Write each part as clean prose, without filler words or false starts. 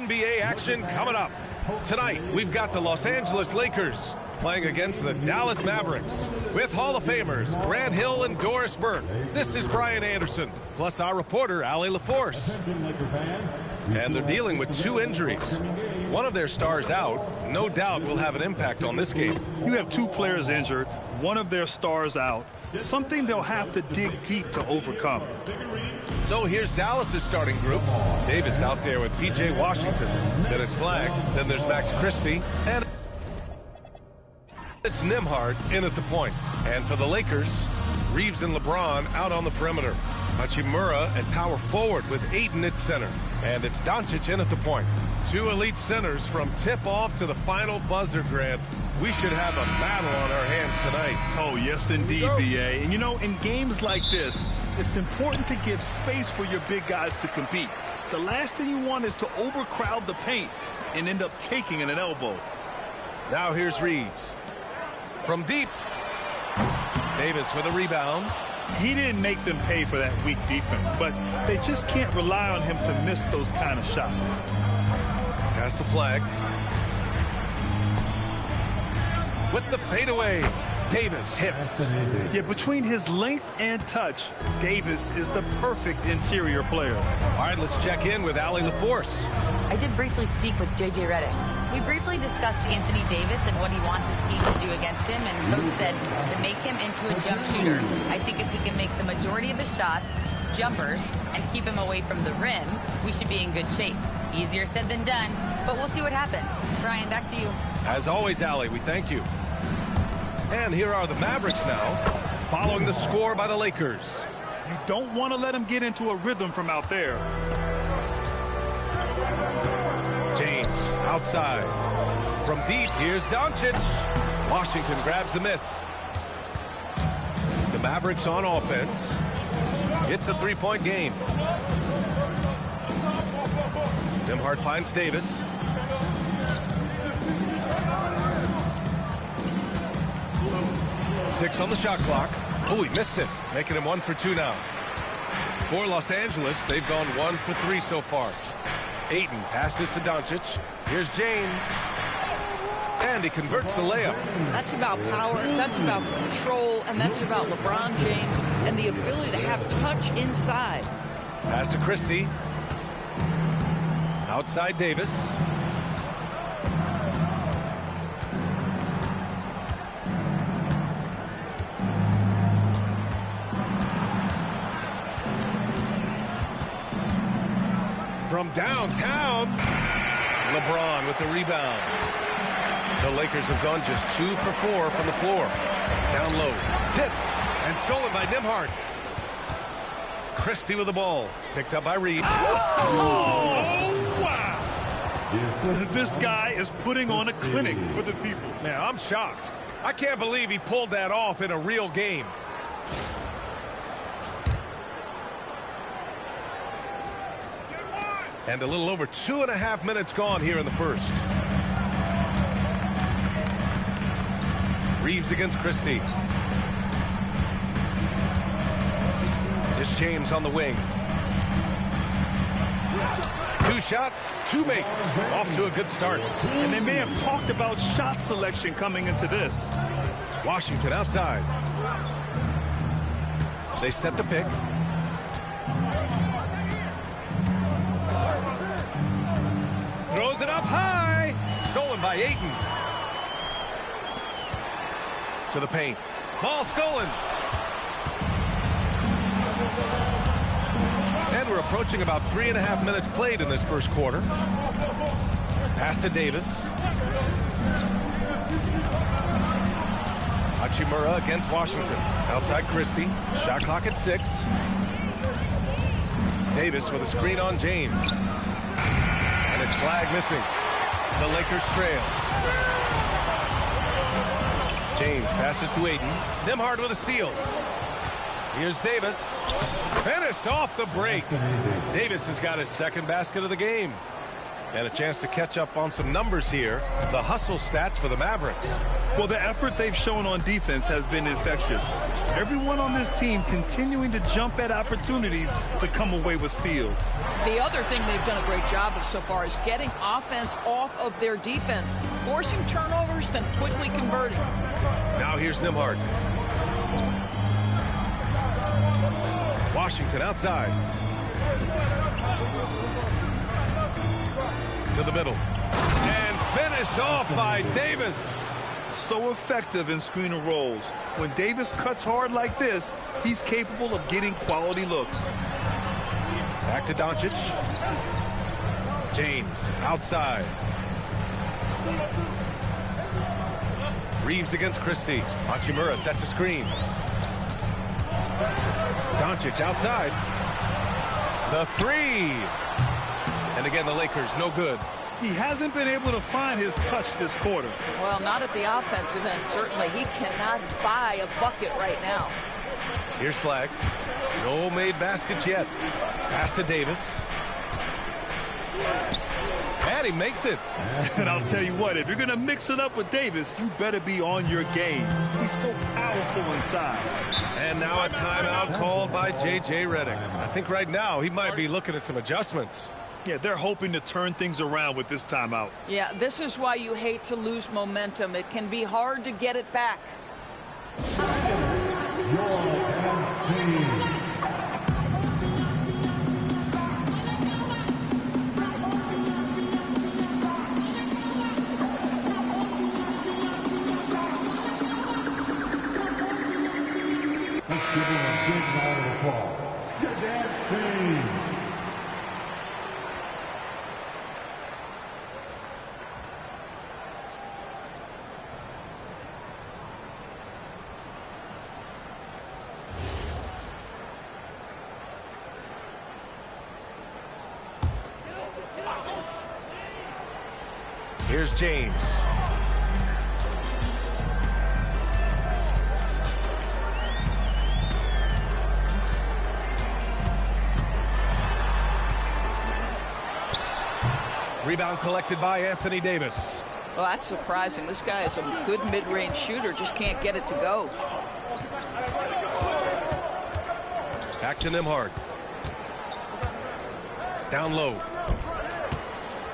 NBA action coming up. Tonight, we've got the Los Angeles Lakers playing against the Dallas Mavericks with Hall of Famers Grant Hill and Doris Burke. This is Brian Anderson, plus our reporter, Allie LaForce. And they're dealing with 2 injuries. One of their stars out, no doubt will have an impact on this game. You have 2 players injured, one of their stars out. Something they'll have to dig deep to overcome. So here's Dallas's starting group. Davis out there with P.J. Washington. Then it's Flagg. Then there's Max Christie. And it's Nembhard in at the point. And for the Lakers, Reeves and LeBron out on the perimeter. Hachimura and power forward with Ayton at center. And it's Doncic in at the point. 2 elite centers from tip-off to the final buzzer, Grant. We should have a battle on our hands tonight. Oh, yes, indeed, B.A. And, you know, in games like this, it's important to give space for your big guys to compete. The last thing you want is to overcrowd the paint and end up taking an elbow. Now here's Reeves. From deep. Davis with a rebound. He didn't make them pay for that weak defense, but they just can't rely on him to miss those kind of shots. Pass to Flagg. With the fadeaway, Davis hits. Yeah, between his length and touch, Davis is the perfect interior player. All right, let's check in with Allie LaForce. I did briefly speak with J.J. Redick. We briefly discussed Anthony Davis and what he wants his team to do against him, and Coach said to make him into a jump shooter. I think if we can make the majority of his shots jumpers and keep him away from the rim, we should be in good shape. Easier said than done, but we'll see what happens. Brian, back to you. As always, Allie, we thank you. And here are the Mavericks now, following the score by the Lakers. You don't want to let them get into a rhythm from out there. James outside. From deep, here's Doncic. Washington grabs the miss. The Mavericks on offense. It's a 3-point game. Nembhard finds Davis. Six on the shot clock. Oh, he missed it, making him 1 for 2 now. For Los Angeles, they've gone 1 for 3 so far. Ayton passes to Doncic. Here's James. And he converts the layup. That's about power, that's about control, and that's about LeBron James and the ability to have touch inside. Pass to Christie. Outside Davis. From downtown, LeBron with the rebound. The Lakers have gone just 2 for 4 from the floor. Down low, tipped, and stolen by Nembhard. Christie with the ball, picked up by Reeves. Oh, wow! This guy is putting on a clinic for the people. Man, I'm shocked. I can't believe he pulled that off in a real game. And a little over 2.5 minutes gone here in the first. Reeves against Christie. It's James on the wing. 2 shots, 2 makes. Off to a good start. And they may have talked about shot selection coming into this. Washington outside. They set the pick. Throws it up high. Stolen by Ayton. To the paint. Ball stolen. And we're approaching about 3.5 minutes played in this first quarter. Pass to Davis. Hachimura against Washington. Outside Christie. Shot clock at 6. Davis with a screen on James. And it's Flagg missing. The Lakers trail. James passes to Ayton. Nembhard with a steal. Here's Davis. Finished off the break. Davis has got his 2nd basket of the game. And a chance to catch up on some numbers here. The hustle stats for the Mavericks. Well, the effort they've shown on defense has been infectious. Everyone on this team continuing to jump at opportunities to come away with steals. The other thing they've done a great job of so far is getting offense off of their defense, forcing turnovers, then quickly converting. Now here's Nembhard. Washington outside. To the middle. And finished off by Davis. So effective in screen and rolls. When Davis cuts hard like this, he's capable of getting quality looks. Back to Doncic. James outside. Reeves against Christie. Hachimura sets a screen. Doncic outside. The three. And again, the Lakers, no good. He hasn't been able to find his touch this quarter. Well, not at the offensive end, certainly. He cannot buy a bucket right now. Here's Flag. No made baskets yet. Pass to Davis. And he makes it. And I'll tell you what, if you're going to mix it up with Davis, you better be on your game. He's so powerful inside. And now a timeout called by J.J. Redick. I think right now he might be looking at some adjustments. Yeah, they're hoping to turn things around with this timeout. Yeah, this is why you hate to lose momentum. It can be hard to get it back. Let's give him a big round of applause. Your dance team. Here's James. Rebound collected by Anthony Davis. Well, that's surprising. This guy is a good mid-range shooter, just can't get it to go. Back to Nembhard. Down low.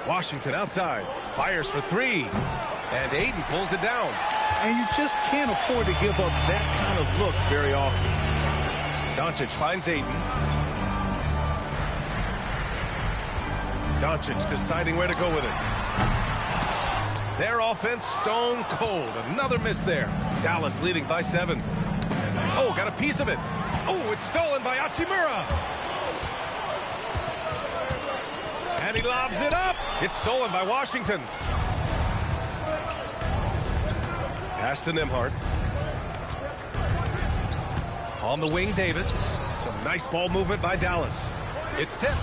Washington outside. Fires for three. And Aiden pulls it down. And you just can't afford to give up that kind of look very often. Doncic finds Aiden. Doncic deciding where to go with it. Their offense stone cold. Another miss there. Dallas leading by 7. Oh, got a piece of it. Oh, it's stolen by Hachimura. And he lobs it up. It's stolen by Washington. Pass to Nembhard. On the wing, Davis. Some nice ball movement by Dallas. It's tipped.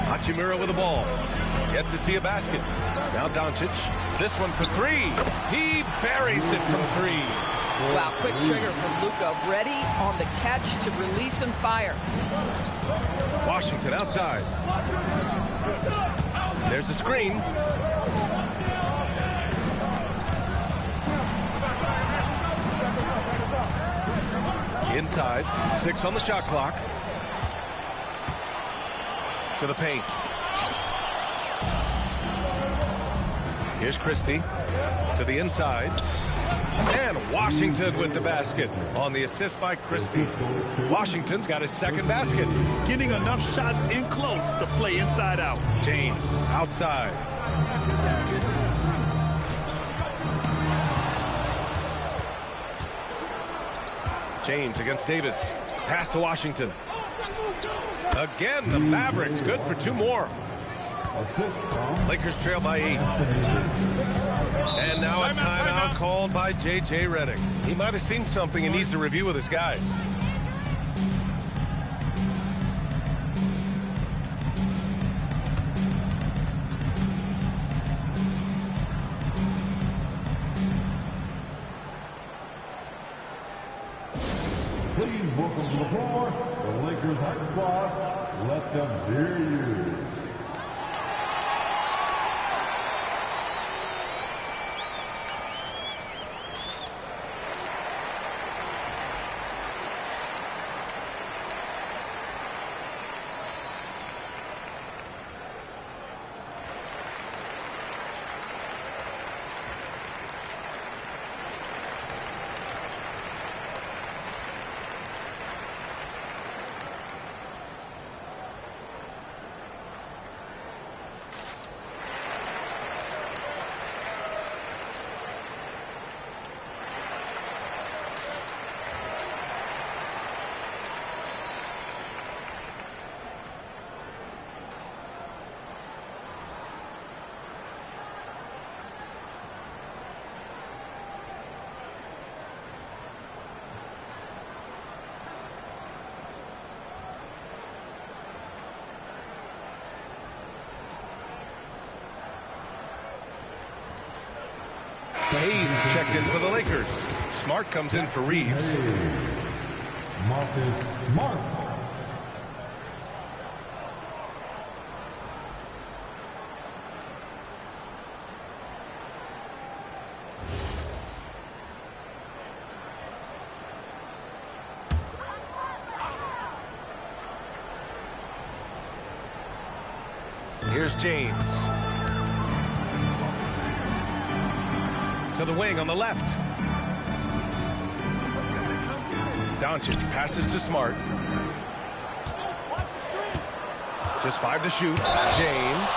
Hachimura with the ball. Yet to see a basket. Now Doncic. This one for three. He buries it from three. Wow, quick trigger from Luka. Ready on the catch to release and fire. Washington outside. There's a screen. Inside. 6 on the shot clock. To the paint. Here's Christie to the inside. And Washington with the basket on the assist by Christie. Washington's got his second basket. Getting enough shots in close to play inside out. James outside. James against Davis. Pass to Washington. Again, the Mavericks good for 2 more. Lakers trail by 8. And now a timeout called by J.J. Redick. He might have seen something he needs to review with his guys. Please welcome to the floor the Lakers Hype Squad, Let them hear you. Hayes checked in for the Lakers. Smart comes in for Reeves. Marcus Smart. Here's James. To the wing on the left. Doncic passes to Smart. Just 5 to shoot. James.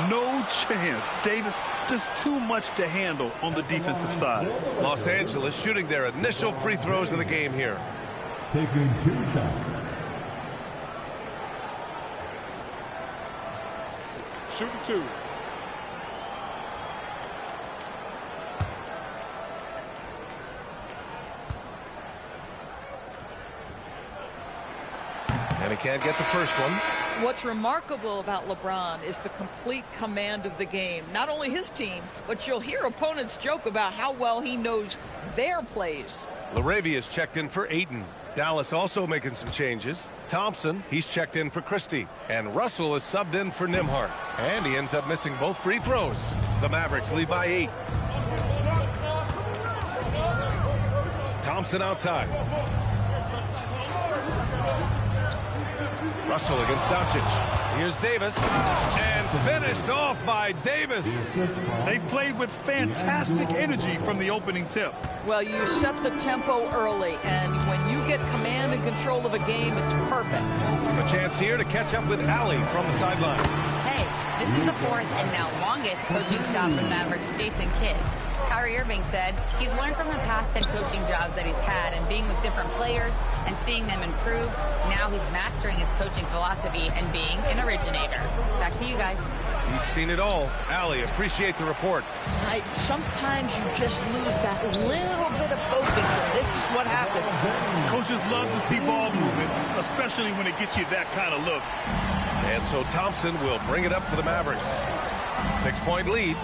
No chance. Davis, just too much to handle on the defensive side. Los Angeles shooting their initial free throws of the game here. Taking 2 shots. Shooting 2. And he can't get the first one. What's remarkable about LeBron is the complete command of the game. Not only his team, but you'll hear opponents joke about how well he knows their plays. Laravia's checked in for Ayton. Dallas also making some changes. Thompson, he's checked in for Christie. And Russell is subbed in for Nimhart. And he ends up missing both free throws. The Mavericks lead by 8. Thompson outside. Russell against Doncic. Here's Davis. And finished off by Davis. They played with fantastic energy from the opening tip. Well, you set the tempo early, and when you get command and control of a game, it's perfect. A chance here to catch up with Allie from the sideline. Hey, this is the 4th and now longest coaching stop for Mavericks' Jason Kidd. Kyrie Irving said he's learned from the past 10 coaching jobs that he's had and being with different players and seeing them improve. Now he's mastering his coaching philosophy and being an originator. Back to you guys. He's seen it all. Allie, appreciate the report. Sometimes you just lose that little bit of focus, and this is what happens. Coaches love to see ball movement, especially when it gets you that kind of look. And so Thompson will bring it up for the Mavericks. 6-point lead.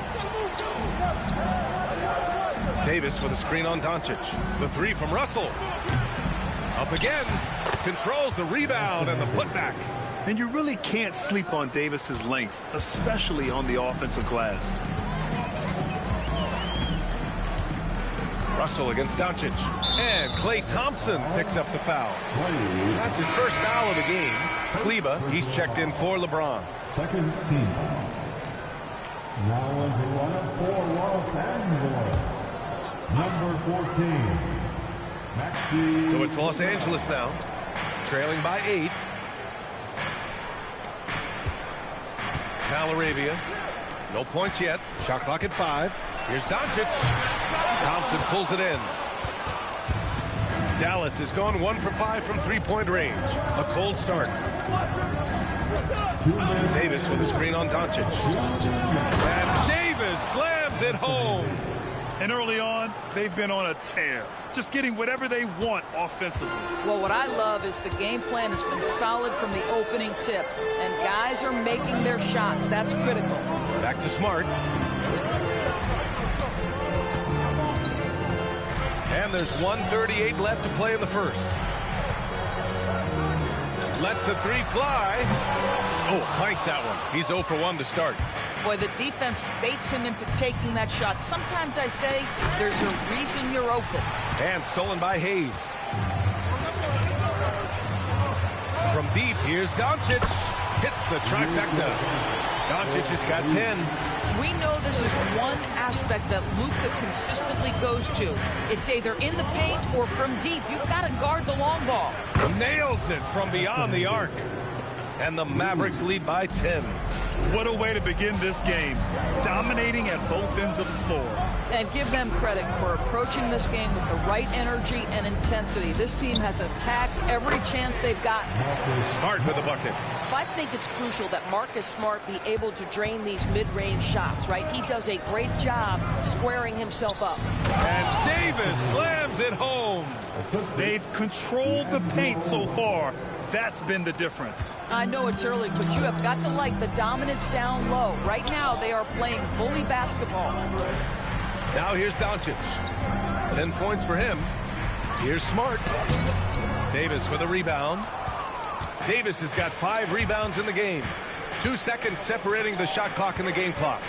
Davis with a screen on Doncic. The 3 from Russell. Up again. Controls the rebound and the putback. And you really can't sleep on Davis's length, especially on the offensive glass. Russell against Doncic. And Klay Thompson picks up the foul. That's his first foul of the game. Kleba, he's checked in for LeBron. Second team. Now on the lineup for Los Angeles. Number 14. Maxi. So it's Los Angeles now. Trailing by 8. Arabia. No points yet. Shot clock at 5. Here's Doncic. Thompson pulls it in. Dallas is going 1 for 5 from 3-point range. A cold start. Davis with a screen on Doncic. And Davis slams it home. And early on, they've been on a tear, just getting whatever they want offensively. Well, what I love is the game plan has been solid from the opening tip, and guys are making their shots. That's critical. Back to Smart. And there's 1:38 left to play in the first. Lets the three fly. Oh, clanks that one. He's 0 for 1 to start. Boy, the defense baits him into taking that shot. Sometimes I say there's a reason you're open. And stolen by Hayes. From deep, here's Doncic. Hits the trifecta. Doncic has got 10. We know this is one aspect that Luka consistently goes to. It's either in the paint or from deep. You've got to guard the long ball. Nails it from beyond the arc. And the Mavericks lead by 10. What a way to begin this game. Dominating at both ends of the floor. And give them credit for approaching this game with the right energy and intensity. This team has attacked every chance they've gotten. Smart with the bucket. I think it's crucial that Marcus Smart be able to drain these mid-range shots, right? He does a great job squaring himself up. And Davis slams it home. They've controlled the paint so far. That's been the difference. I know it's early, but you have got to like the dominance down low. Right now, they are playing bully basketball. Now here's Doncic. 10 points for him. Here's Smart. Davis with a rebound. Davis has got 5 rebounds in the game. 2 seconds separating the shot clock and the game clock.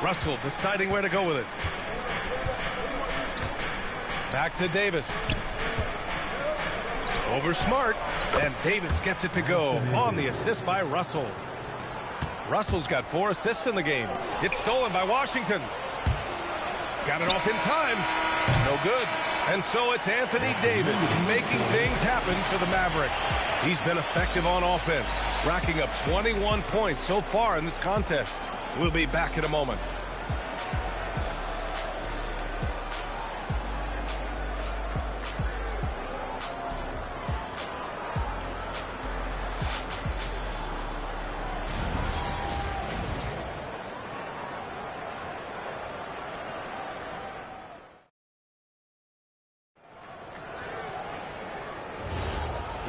Russell deciding where to go with it. Back to Davis. Over Smart. And Davis gets it to go on the assist by Russell. Russell's got 4 assists in the game. It's stolen by Washington. Got it off in time. No good. And so it's Anthony Davis making things happen for the Mavericks. He's been effective on offense, racking up 21 points so far in this contest. We'll be back in a moment.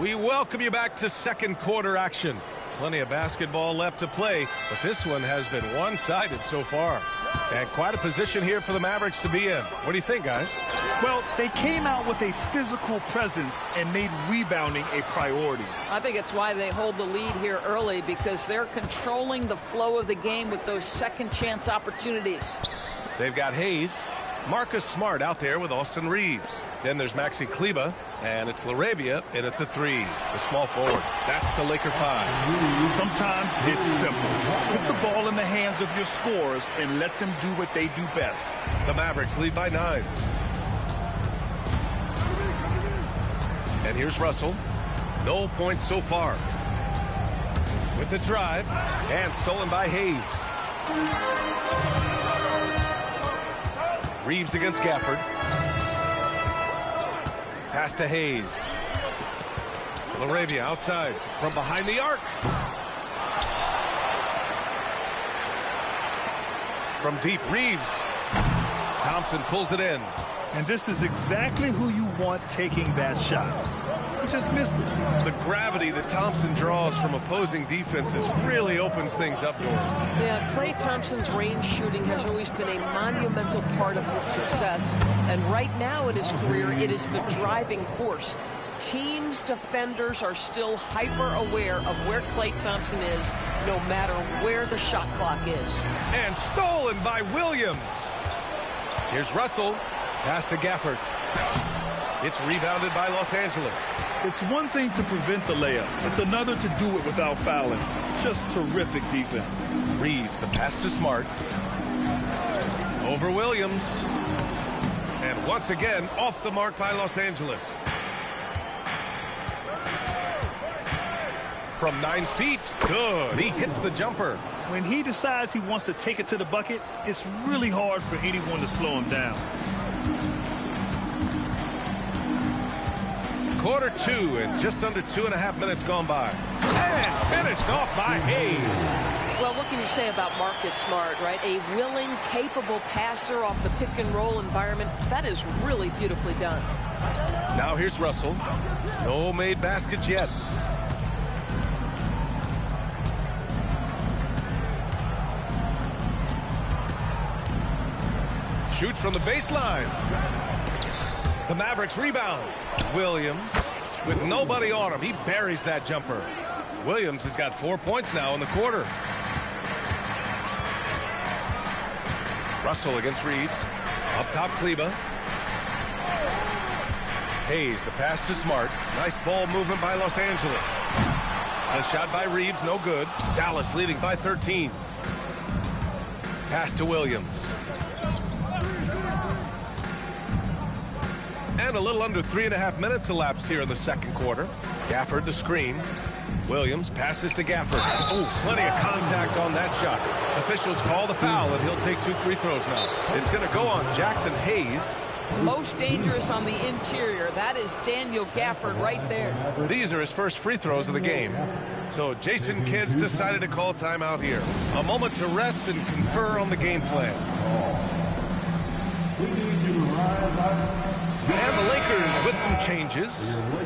We welcome you back to second quarter action. Plenty of basketball left to play, but this one has been one-sided so far. And quite a position here for the Mavericks to be in. What do you think, guys? Well, they came out with a physical presence and made rebounding a priority. I think it's why they hold the lead here early, because they're controlling the flow of the game with those second chance opportunities. They've got Hayes, Marcus Smart out there with Austin Reeves. Then there's Maxi Kleber, and it's LaRavia in at the 3, the small forward. That's the Laker 5. Sometimes it's simple. Put the ball in the hands of your scorers and let them do what they do best. The Mavericks lead by 9. And here's Russell. No points so far. With the drive, and stolen by Hayes. Reeves against Gafford. Pass to Hayes. LaRavia outside from behind the arc. From deep, Reeves. Thompson pulls it in. And this is exactly who you want taking that shot. He just missed it. The gravity that Thompson draws from opposing defenses really opens things up, Doris. Yeah, Klay Thompson's range shooting has always been a monumental part of his success. And right now in his career, it is the driving force. Teams' defenders are still hyper-aware of where Klay Thompson is, no matter where the shot clock is. And stolen by Williams. Here's Russell. Pass to Gafford. It's rebounded by Los Angeles. It's one thing to prevent the layup. It's another to do it without fouling. Just terrific defense. Reeves, the pass to Smart. Over Williams. And once again, off the mark by Los Angeles. From 9 feet. Good. He hits the jumper. When he decides he wants to take it to the bucket, it's really hard for anyone to slow him down. Quarter 2 and just under 2.5 minutes gone by. And finished off by Hayes. Well, what can you say about Marcus Smart, right? A willing, capable passer off the pick-and-roll environment. That is really beautifully done. Now here's Russell. No made baskets yet. Shoots from the baseline. The Mavericks rebound. Williams, with nobody on him, he buries that jumper. Williams has got 4 points now in the quarter. Russell against Reeves. Up top, Kleba. Hayes, the pass to Smart. Nice ball movement by Los Angeles. The shot by Reeves, no good. Dallas leading by 13. Pass to Williams. And a little under 3.5 minutes elapsed here in the second quarter. Gafford the screen. Williams passes to Gafford. Oh, plenty of contact on that shot. Officials call the foul, and he'll take 2 free throws now. It's going to go on Jackson Hayes. Most dangerous on the interior. That is Daniel Gafford right there. These are his first free throws of the game. So Jason Kidd's decided to call timeout here. A moment to rest and confer on the game plan. And the Lakers with some changes.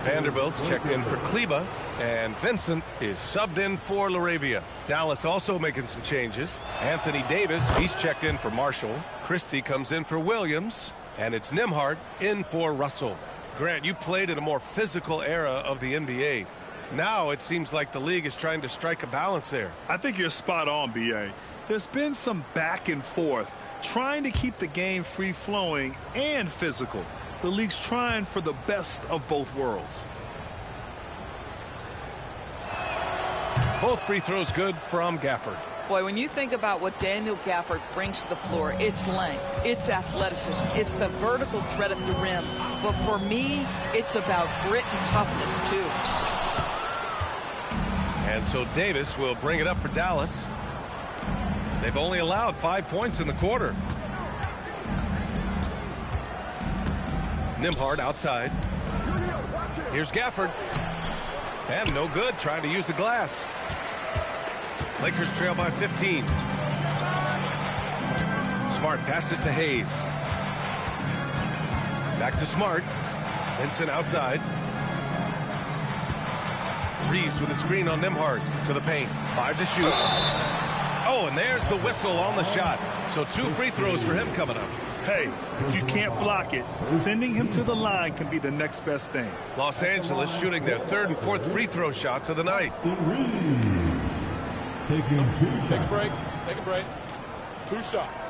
Vanderbilt's checked in for Kleba, and Vincent is subbed in for LaRavia. Dallas also making some changes. Anthony Davis, he's checked in for Marshall. Christie comes in for Williams, and it's Nembhard in for Russell. Grant, you played in a more physical era of the NBA. Now it seems like the league is trying to strike a balance there. I think you're spot on, B.A. There's been some back and forth, trying to keep the game free-flowing and physical. The league's trying for the best of both worlds. Both free throws good from Gafford. Boy, when you think about what Daniel Gafford brings to the floor, it's length, it's athleticism, it's the vertical threat at the rim. But for me, it's about grit and toughness, too. And so Davis will bring it up for Dallas. They've only allowed 5 points in the quarter. Nembhard outside. Here's Gafford. And no good, trying to use the glass. Lakers trail by 15. Smart passes to Hayes. Back to Smart. Vincent outside. Reeves with a screen on Nembhard to the paint. 5 to shoot. Oh, and there's the whistle on the shot. So 2 free throws for him coming up. Hey, if you can't block it, sending him to the line can be the next best thing. Los Angeles shooting their 3rd and 4th free throw shots of the night. Taking 2 shots. Take a break. Take a break. 2 shots.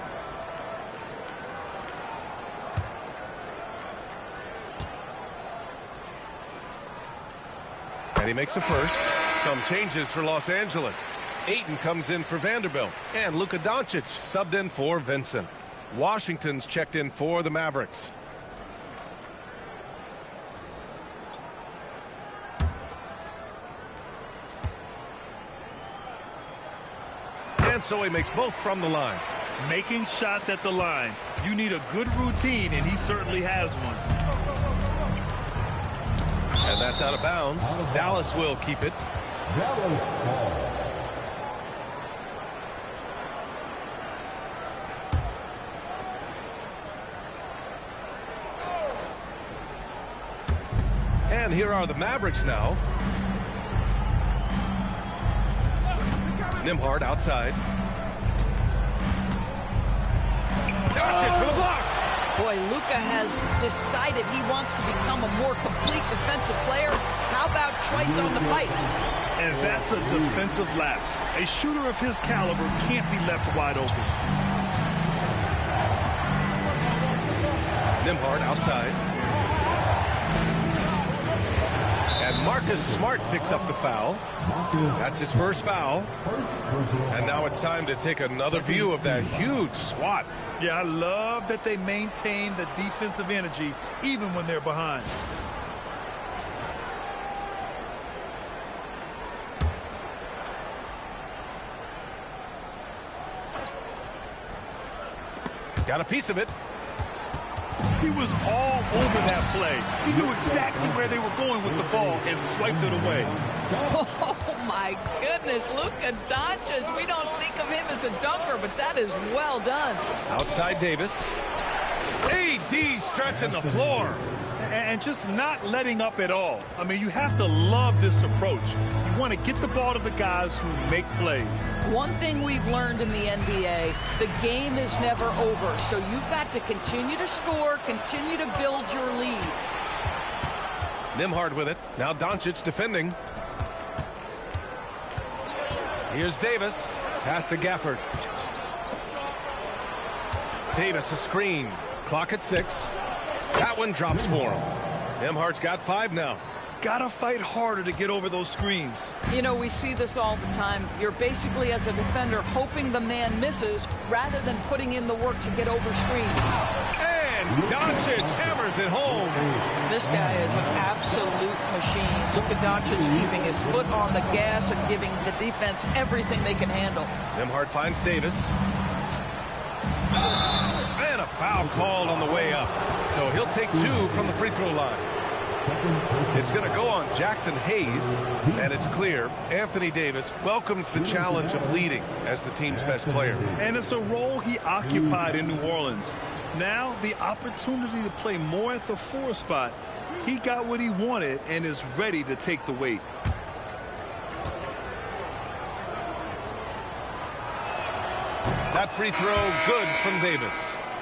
And he makes a first. Some changes for Los Angeles. Ayton comes in for Vanderbilt. And Luka Doncic subbed in for Vincent. Washington's checked in for the Mavericks. And so he makes both from the line. Making shots at the line. You need a good routine, and he certainly has one. And that's out of bounds. Dallas will keep it. Dallas ball. And here are the Mavericks now. Nembhard outside. Doncic for the block. Boy, Luka has decided he wants to become a more complete defensive player. How about twice on the pipes? And that's a defensive lapse. A shooter of his caliber can't be left wide open. Nembhard outside. And Marcus Smart picks up the foul. That's his first foul. And now it's time to take another view of that huge swat. Yeah, I love that they maintain the defensive energy even when they're behind. Got a piece of it. He was all over that play. He knew exactly where they were going with the ball and swiped it away. Oh, my goodness. Luka Doncic. We don't think of him as a dunker, but that is well done. Outside Davis. AD stretching the floor. and just not letting up at all. I mean, you have to love this approach. You want to get the ball to the guys who make plays. One thing we've learned in the NBA, the game is never over. So you've got to continue to score, continue to build your lead. Nembhard with it. Now Doncic defending. Here's Davis. Pass to Gafford. Davis a screen. Clock at 6. That one drops for him. Nembhard's got 5 now. Gotta fight harder to get over those screens. You know, we see this all the time. You're basically, as a defender, hoping the man misses rather than putting in the work to get over screens. And Doncic hammers it home. This guy is an absolute machine. Look at Doncic keeping his foot on the gas and giving the defense everything they can handle. Nembhard finds Davis. And a foul called on the way up. So he'll take 2 from the free throw line. It's going to go on Jackson Hayes, and it's clear Anthony Davis welcomes the challenge of leading as the team's best player. And it's a role he occupied in New Orleans. Now the opportunity to play more at the 4 spot. He got what he wanted and is ready to take the weight. That free throw good from Davis.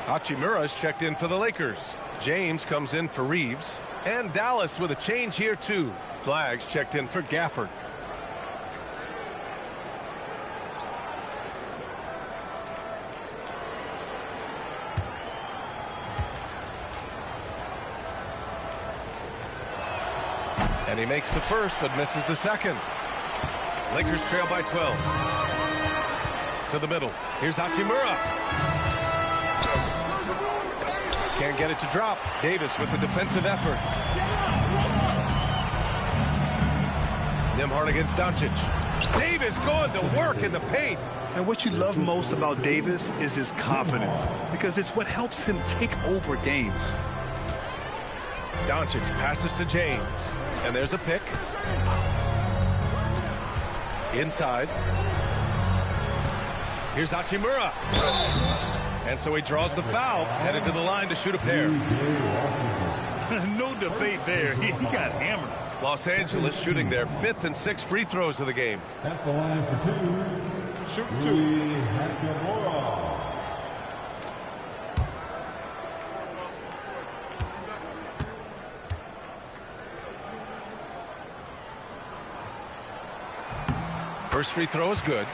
Hachimura's checked in for the Lakers. James comes in for Reeves. And Dallas with a change here too. Flags checked in for Gafford. And he makes the first but misses the second. Lakers trail by 12. To the middle. Here's Hachimura. Can't get it to drop. Davis with the defensive effort. Nembhard against Doncic. Davis going to work in the paint. And what you love most about Davis is his confidence, because it's what helps him take over games. Doncic passes to James. And there's a pick. Inside. Here's Hachimura. And so he draws the foul, headed to the line to shoot a pair. No debate there. He got hammered. Los Angeles shooting their 5th and 6th free throws of the game. At the line for 2. Shoot 2. Hachimura. First free throw is good.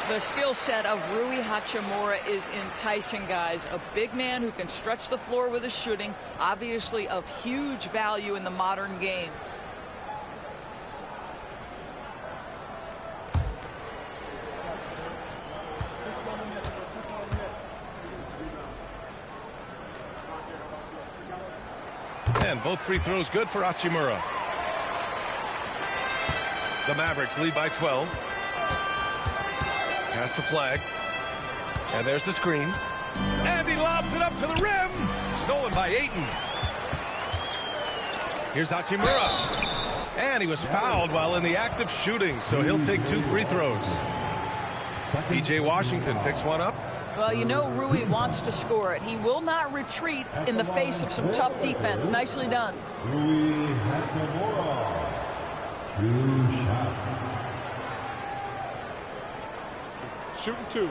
The skill set of Rui Hachimura is enticing, guys. A big man who can stretch the floor with his shooting, obviously of huge value in the modern game. And both free throws good for Hachimura. The Mavericks lead by 12. Pass the flag. And there's the screen. And he lobs it up to the rim. Stolen by Ayton. Here's Hachimura. And he was fouled while in the act of shooting, so he'll take 2 free throws. P.J. Washington picks one up. Well, you know Rui wants to score it. He will not retreat in the face of some tough defense. Nicely done. Rui Hachimura. 2 shots. Shooting 2.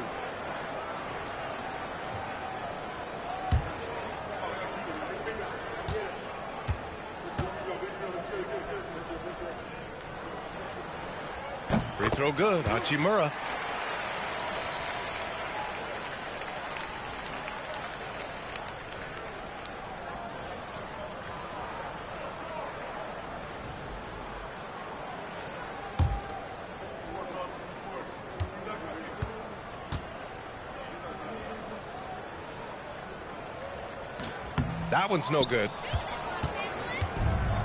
Free throw good. Hachimura. That one's no good.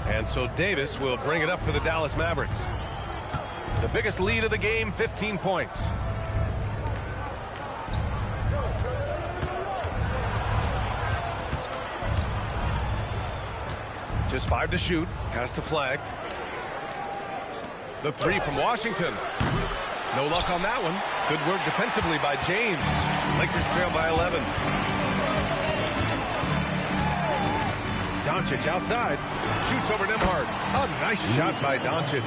And so Davis will bring it up for the Dallas Mavericks. The biggest lead of the game, 15 points. Just 5 to shoot. Pass to flag. The 3 from Washington. No luck on that one. Good work defensively by James. Lakers trail by 11. Doncic outside. Shoots over Nembhard. A nice shot by Doncic.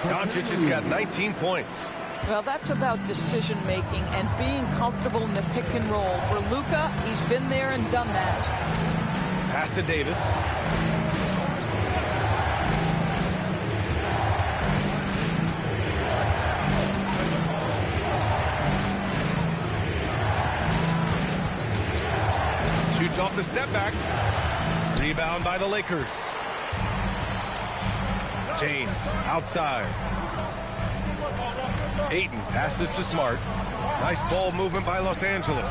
Doncic has got 19 points. Well, that's about decision-making and being comfortable in the pick and roll. For Luka, he's been there and done that. Pass to Davis. Shoots off the step back. Rebound by the Lakers. James outside. Ayton passes to Smart. Nice ball movement by Los Angeles.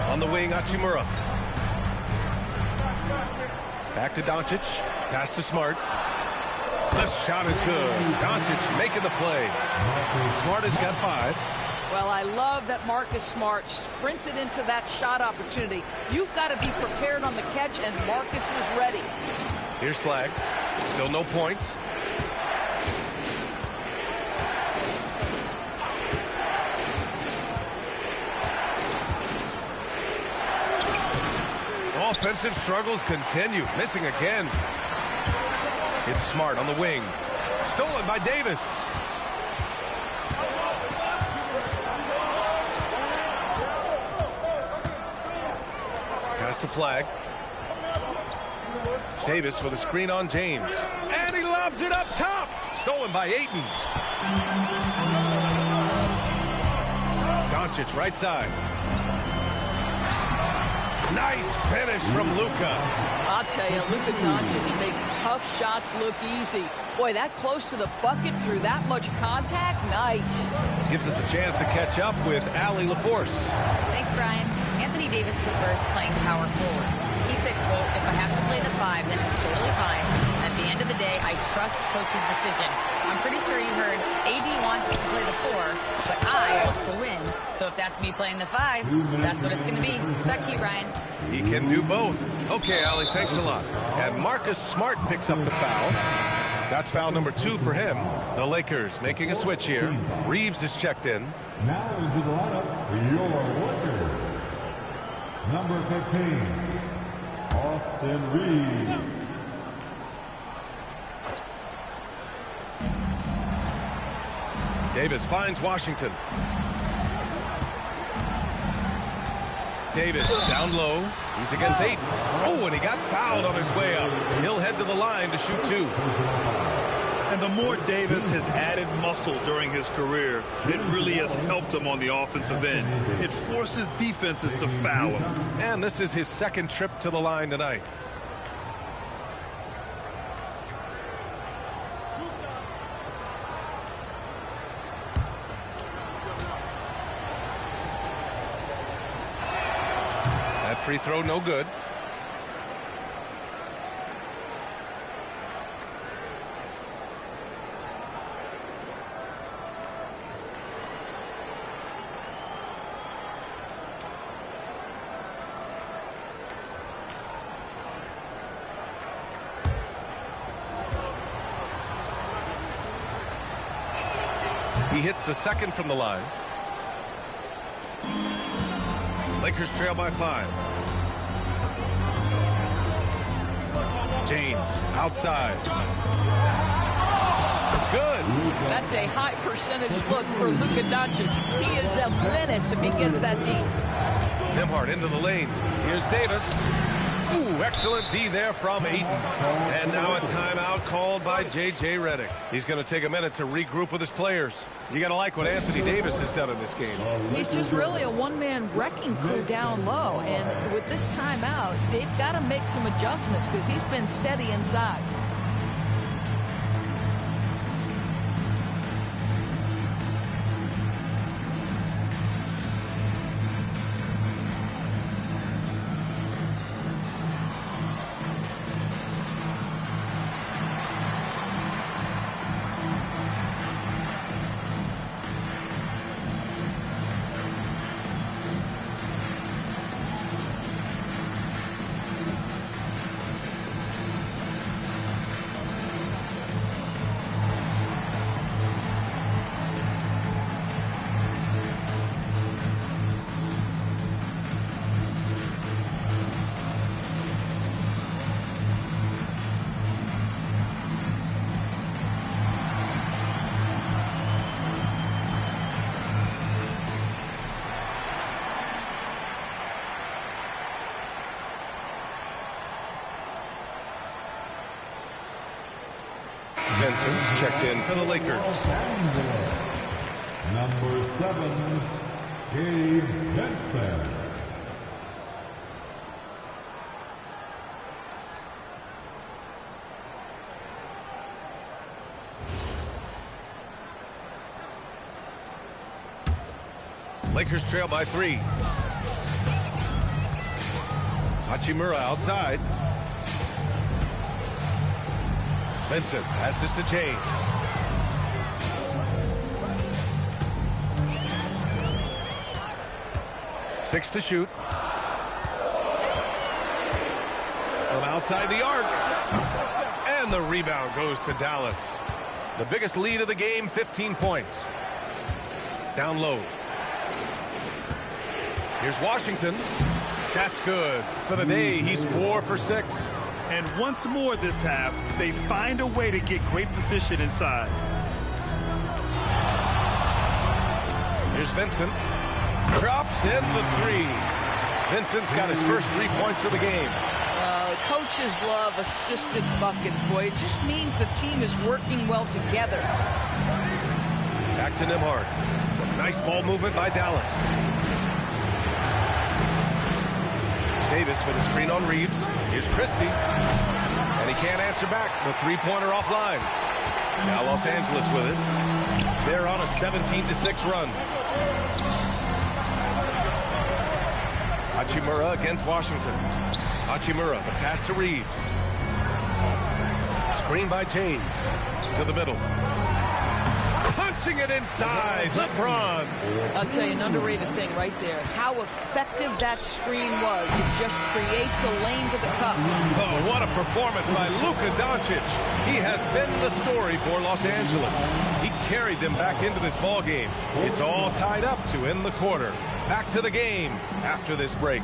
On the wing, Hachimura. Back to Doncic. Pass to Smart. The shot is good. Doncic making the play. Smart has got 5. Well, I love that Marcus Smart sprinted into that shot opportunity. You've got to be prepared on the catch, and Marcus was ready. Here's Flag. Still no points. Offensive struggles continue. Missing again. It's Smart on the wing. Stolen by Davis. Pass to Flag. Davis with a screen on James. And he lobs it up top. Stolen by Ayton. Doncic right side. Nice finish from Luka. I'll tell you, Luka Doncic makes tough shots look easy. Boy, that close to the bucket through that much contact, nice. Gives us a chance to catch up with Allie LaForce. Thanks, Brian. Anthony Davis prefers playing power forward. He said, quote, if I have to play the 5, then it's totally fine. At the end of the day, I trust coach's decision. I'm pretty sure you heard AD wants to play the 4, but I want to win. So if that's me playing the 5, that's what it's going to be. Back to you, Brian. He can do both. Okay, Allie, thanks a lot. And Marcus Smart picks up the foul. That's foul number 2 for him. The Lakers making a switch here. Reeves is checked in. Now into the lineup, your Lakers. Number 15, Austin Reeves. Davis finds Washington. Davis down low. He's against Ayton. Oh, and he got fouled on his way up. He'll head to the line to shoot 2. And the more Davis has added muscle during his career, it really has helped him on the offensive end. It forces defenses to foul him. And this is his second trip to the line tonight. That free throw no good. He hits the second from the line. Lakers trail by 5. James outside. It's good. That's a high percentage look for Luka Doncic. He is a menace if he gets that deep. Nembhard into the lane. Here's Davis. Ooh, excellent D there from Ayton. And now a timeout called by J.J. Redick. He's going to take a minute to regroup with his players. You got to like what Anthony Davis has done in this game. He's just really a one-man wrecking crew down low. And with this timeout, they've got to make some adjustments because he's been steady inside. Vincent's checked in for the Lakers. Number 7, Gabe Vincent. Lakers trail by 3. Hachimura outside. Vincent passes to James. Six to shoot. From outside the arc. And the rebound goes to Dallas. The biggest lead of the game, 15 points. Down low. Here's Washington. That's good. For the day, he's 4 for 6. And once more this half, they find a way to get great position inside. Here's Vincent. Drops in the 3. Vincent's got his first 3 points of the game. Coaches love assisted buckets, boy. It just means the team is working well together. Back to Nembhard. Some nice ball movement by Dallas. Davis with a screen on Reeves. Here's Christie. And he can't answer back. The three-pointer offline. Now Los Angeles with it. They're on a 17-6 run. Hachimura against Washington. Hachimura, the pass to Reeves. Screen by James. To the middle. Punching it inside. LeBron. I'll tell you an underrated thing right there. How effective that screen was. It just creates a lane to the cup. Oh, what a performance by Luka Doncic. He has been the story for Los Angeles. He carried them back into this ball game. It's all tied up to end the quarter. Back to the game after this break.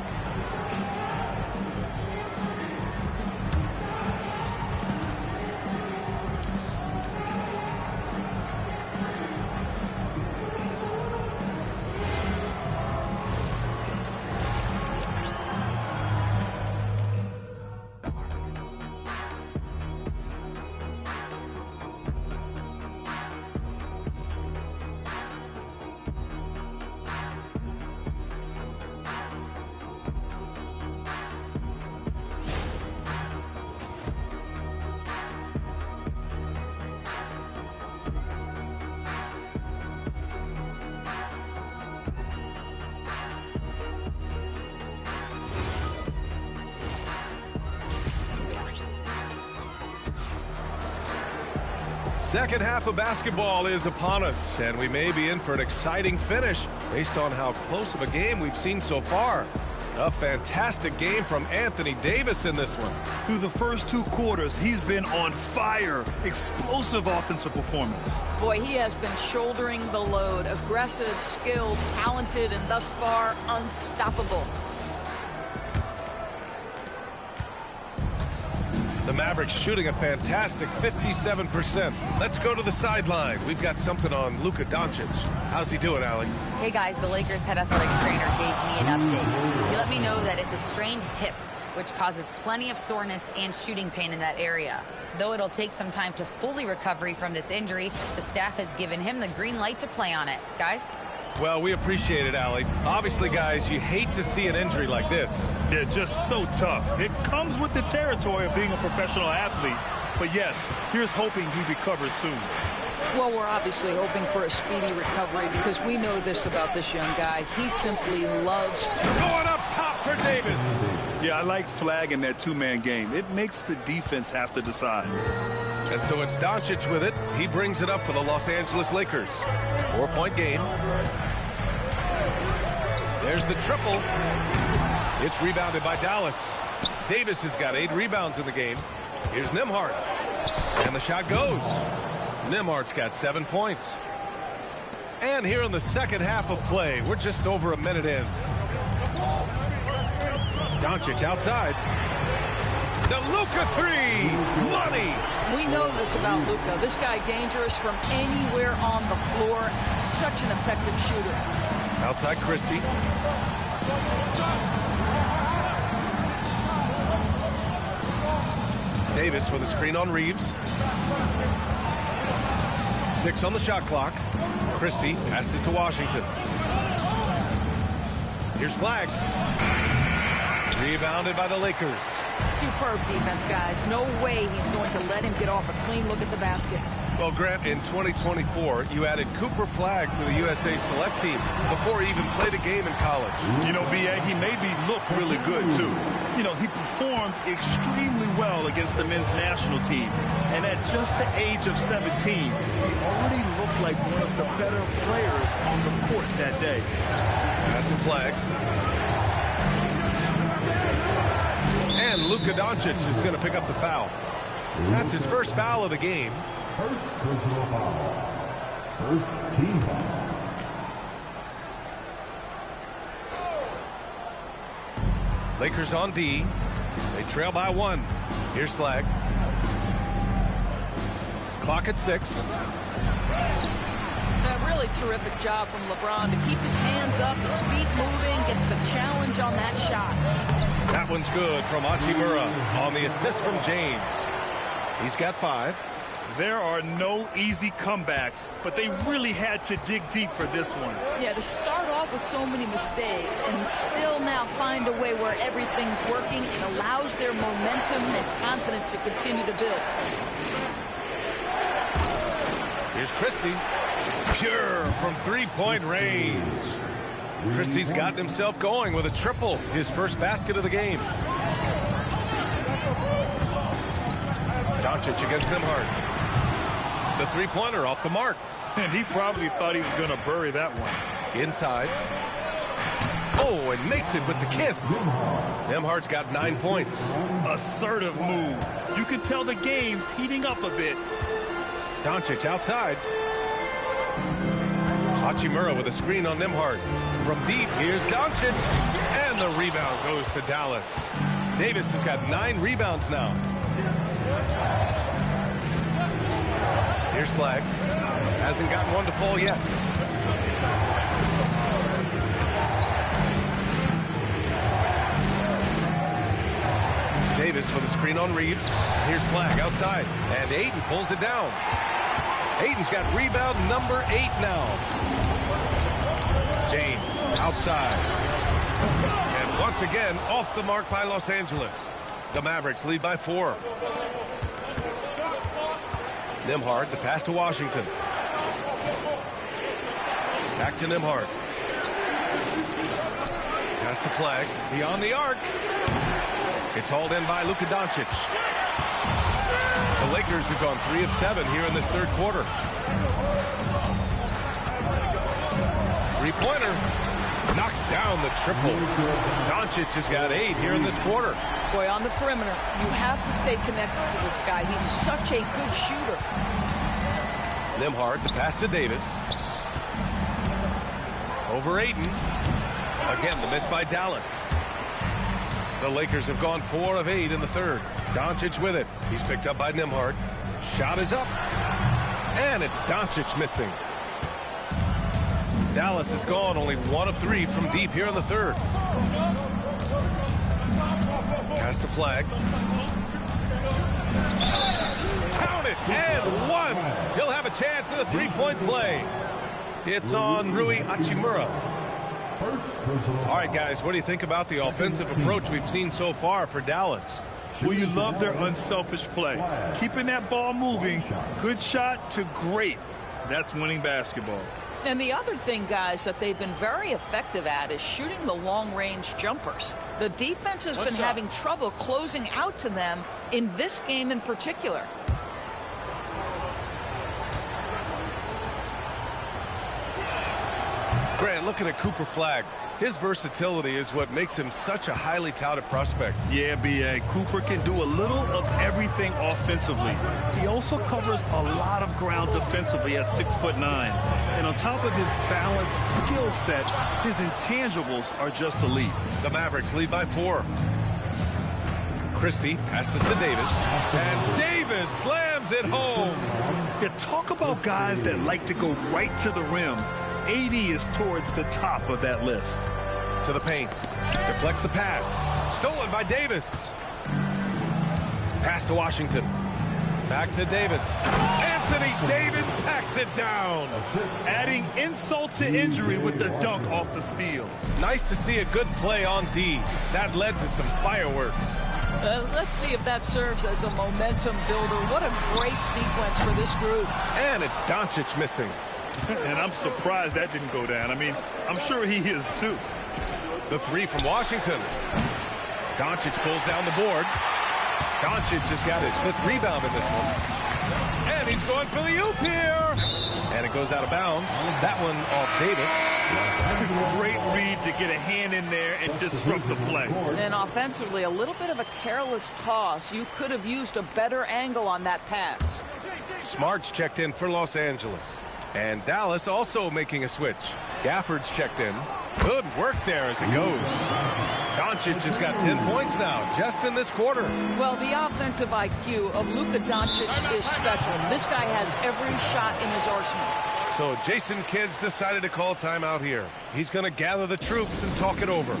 Second half of basketball is upon us, and we may be in for an exciting finish based on how close of a game we've seen so far. A fantastic game from Anthony Davis in this one. Through the first 2 quarters, he's been on fire. Explosive offensive performance. Boy, he has been shouldering the load. Aggressive, skilled, talented, and thus far unstoppable. The Mavericks shooting a fantastic 57%. Let's go to the sideline. We've got something on Luka Doncic. How's he doing, Allie? Hey guys, the Lakers head athletic trainer gave me an update. He let me know that it's a strained hip, which causes plenty of soreness and shooting pain in that area. Though it'll take some time to fully recover from this injury, the staff has given him the green light to play on it. Guys? Well, we appreciate it, Allie. Obviously, guys, you hate to see an injury like this. Yeah, just so tough. It comes with the territory of being a professional athlete. But yes, here's hoping he recovers soon. Well, we're obviously hoping for a speedy recovery because we know this about this young guy. He simply loves... Going up top for Davis. Yeah, I like flagging that 2-man game. It makes the defense have to decide. And so it's Doncic with it. He brings it up for the Los Angeles Lakers. 4-point game. There's the triple. It's rebounded by Dallas. Davis has got 8 rebounds in the game. Here's Nembhard. And the shot goes. Nembhard's got 7 points. And here in the second half of play, we're just over a minute in. Doncic outside. The Luka 3. Money. We know this about Luka. This guy dangerous from anywhere on the floor. Such an effective shooter. Outside Christie. Davis with a screen on Reeves. 6 on the shot clock. Christie passes to Washington. Here's Flag. Rebounded by the Lakers. Superb defense, guys. No way he's going to let him get off a clean look at the basket. Well, Grant, in 2024, you added Cooper Flag to the USA Select team before he even played a game in college. You know, B.A., he made me look really good, too. You know, he performed extremely well against the men's national team. And at just the age of 17, he already looked like one of the better players on the court that day. Pass to Flag. And Luka Doncic is going to pick up the foul. That's his first foul of the game. First personal foul. First team foul. Lakers on D. They trail by 1. Here's Flag. Clock at 6. A really terrific job from LeBron to keep his hands up, his feet moving, gets the challenge on that shot. That one's good from Hachimura on the assist from James. He's got 5. There are no easy comebacks, but they really had to dig deep for this one. Yeah, to start off with so many mistakes and still now find a way where everything's working, it allows their momentum and confidence to continue to build. Here's Christie. Pure from three-point range. Christie's gotten himself going with a triple, his first basket of the game. Doncic against Nembhard. The three-pointer off the mark. And he probably thought he was going to bury that one. Inside. Oh, and makes it with the kiss. Nembhard's got 9 points. Assertive move. You can tell the game's heating up a bit. Doncic outside. Hachimura with a screen on Nembhard. From deep, here's Doncic. And the rebound goes to Dallas. Davis has got 9 rebounds now. Here's Flag. Hasn't gotten one to fall yet. Davis with a screen on Reeves. Here's Flag outside. And Ayton pulls it down. Ayton's got rebound number 8 now. James outside. And once again, off the mark by Los Angeles. The Mavericks lead by 4. Nembhard, the pass to Washington. Back to Nembhard. Pass to Flag. Beyond the arc. It's hauled in by Luka Doncic. The Lakers have gone 3 of 7 here in this third quarter. Three-pointer. Knocks down the triple. Doncic has got 8 here in this quarter. Boy, on the perimeter, you have to stay connected to this guy. He's such a good shooter. Nembhard, the pass to Davis. Over Ayton. Again, the miss by Dallas. The Lakers have gone 4 of 8 in the third. Doncic with it. He's picked up by Nembhard. Shot is up. And it's Doncic missing. Dallas has gone only 1 of 3 from deep here in the third. Pass to Flag. Count it, and 1. He'll have a chance at a three-point play. It's on Rui Hachimura. All right, guys, what do you think about the offensive approach we've seen so far for Dallas? Well, you love their unselfish play. Keeping that ball moving, good shot to great. That's winning basketball. And the other thing, guys, that they've been very effective at is shooting the long-range jumpers. The defense has been having trouble closing out to them in this game in particular. Grant, looking at Cooper Flag, his versatility is what makes him such a highly touted prospect. Yeah, B.A. Cooper can do a little of everything offensively. He also covers a lot of ground defensively at 6'9". And on top of his balanced skill set, his intangibles are just elite. The Mavericks lead by 4. Christie passes to Davis. And Davis slams it home. Yeah, talk about guys that like to go right to the rim. AD is towards the top of that list. To the paint. Deflects the pass. Stolen by Davis. Pass to Washington. Back to Davis. And Anthony Davis packs it down. Adding insult to injury with the dunk off the steal. Nice to see a good play on D. That led to some fireworks. Let's see if that serves as a momentum builder. What a great sequence for this group. And it's Doncic missing. And I'm surprised that didn't go down. I mean, I'm sure he is too. The three from Washington. Doncic pulls down the board. Doncic has got his 5th rebound in this one. And he's going for the oop here. And it goes out of bounds. That one off Davis. Great read to get a hand in there and disrupt the play. And offensively, a little bit of a careless toss. You could have used a better angle on that pass. Smart's checked in for Los Angeles. And Dallas also making a switch. Gafford's checked in. Good work there as it goes. Doncic has got 10 points now, just in this quarter. Well, the offensive IQ of Luka Doncic is special. This guy has every shot in his arsenal. So Jason Kidd's decided to call timeout here. He's going to gather the troops and talk it over.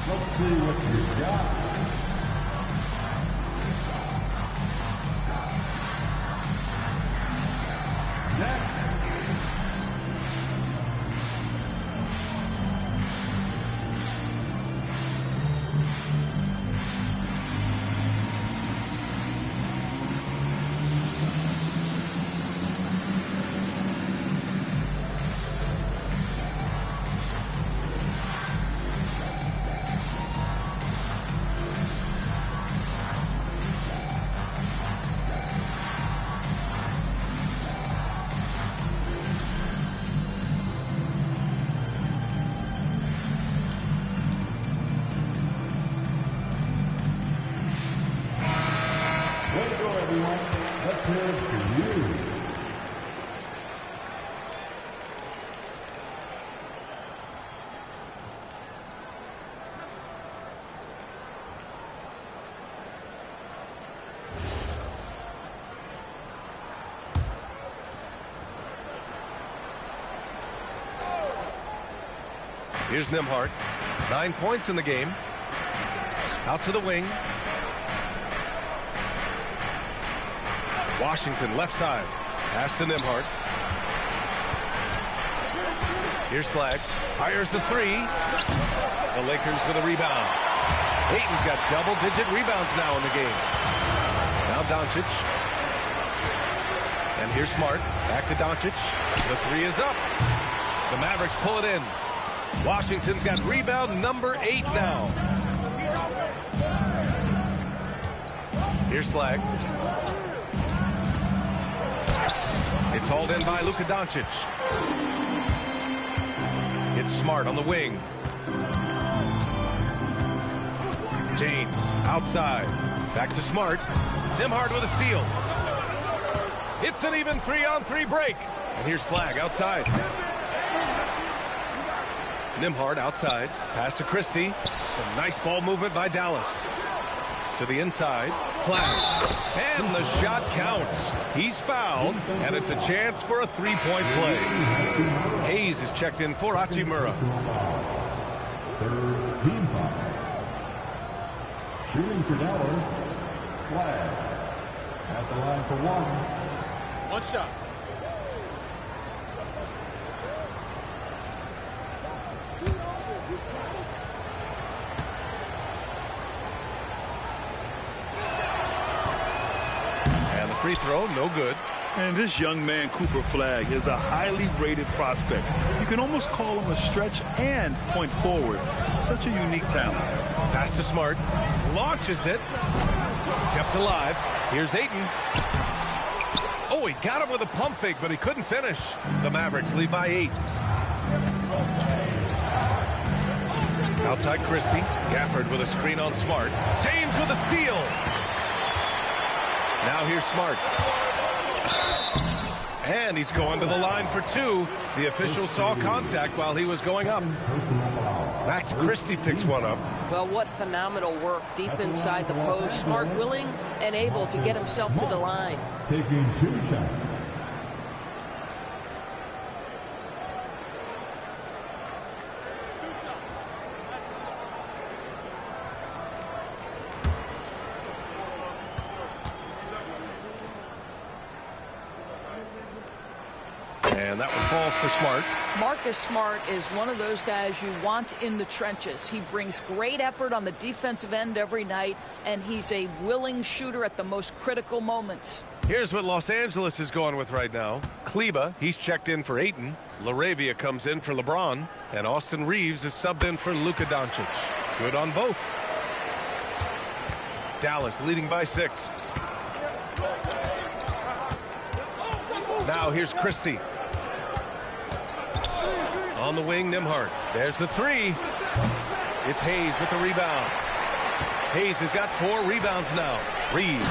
Let's see what you got. Next. Let's go, everyone. Let's hear it for you. Here's Nembhard. 9 points in the game. Out to the wing. Washington left side. Pass to Nembhard. Here's Flag. Fires the three. The Lakers with a rebound. Ayton's got double-digit rebounds now in the game. Now Doncic. And here's Smart. Back to Doncic. The three is up. The Mavericks pull it in. Washington's got rebound number 8 now. Here's Flag. It's hauled in by Luka Doncic. It's Smart on the wing. James outside. Back to Smart. Nembhard with a steal. It's an even 3-on-3 break. And here's Flag outside. Nembhard outside. Pass to Christie. Some nice ball movement by Dallas. To the inside. Flag. And the shot counts. He's fouled, and it's a chance for a three-point play. Hayes is checked in for Hachimura. Third team foul. Shooting for Dallas. Flag. At the line for one. One shot. And the free throw, no good. And this young man, Cooper Flag, is a highly rated prospect. You can almost call him a stretch and point forward. Such a unique talent. Pass to Smart. Launches it. Kept alive. Here's Ayton. Oh, he got it with a pump fake, but he couldn't finish. The Mavericks lead by 8. Outside Christie. Gafford with a screen on Smart. James with a steal. Now here's Smart. And he's going to the line for two. The official saw contact while he was going up. Max Christie picks one up. Well, what phenomenal work deep inside the post. Smart, willing, and able to get himself to the line. Taking 2 shots. And that one falls for Smart. Marcus Smart is one of those guys you want in the trenches. He brings great effort on the defensive end every night, and he's a willing shooter at the most critical moments. Here's what Los Angeles is going with right now. Kleba, he's checked in for Ayton. LaRavia comes in for LeBron. And Austin Reeves is subbed in for Luka Doncic. Good on both. Dallas leading by 6. Now here's Christie. On the wing, Nembhard. There's the 3. It's Hayes with the rebound. Hayes has got 4 rebounds now. Reeves.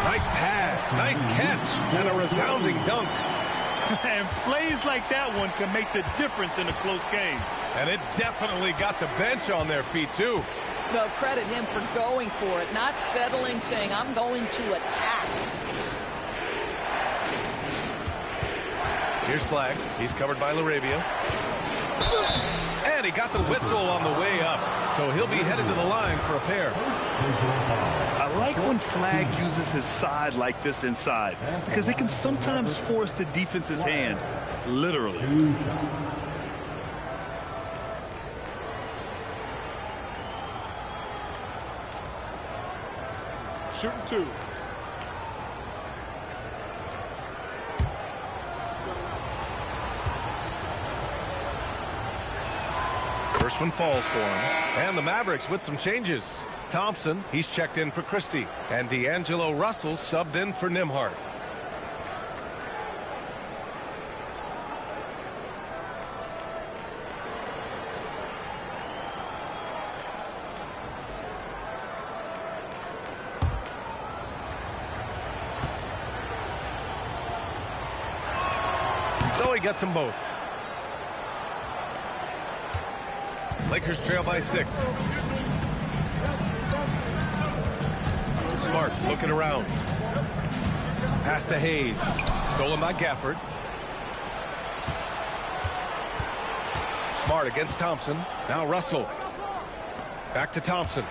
Nice pass. Nice catch. And a resounding dunk. And plays like that one can make the difference in a close game. And it definitely got the bench on their feet, too. Well, credit him for going for it, not settling, saying, I'm going to attack. Here's Flag. He's covered by LaRavia. And he got the whistle on the way up. So he'll be headed to the line for a pair. I like when Flag uses his side like this inside, because it can sometimes force the defense's hand, literally. Shooting 2. First one falls for him. And the Mavericks with some changes. Thompson, he's checked in for Christie. And D'Angelo Russell subbed in for Nembhard. So he gets them both. Lakers trail by 6. Smart looking around. Pass to Hayes. Stolen by Gafford. Smart against Thompson. Now Russell. Back to Thompson.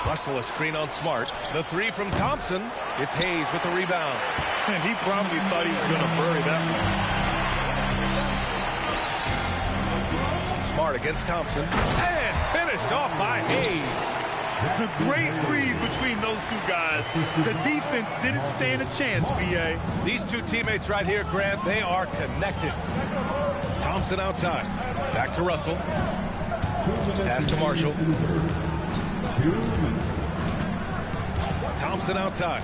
Russell a screen on Smart. The 3 from Thompson. It's Hayes with the rebound. And he probably thought he was going to bury that one. Smart against Thompson. And finished off by Hayes. A great read between those two guys. The defense didn't stand a chance, B.A. These two teammates right here, Grant, they are connected. Thompson outside. Back to Russell. Pass to Marshall. Thompson outside.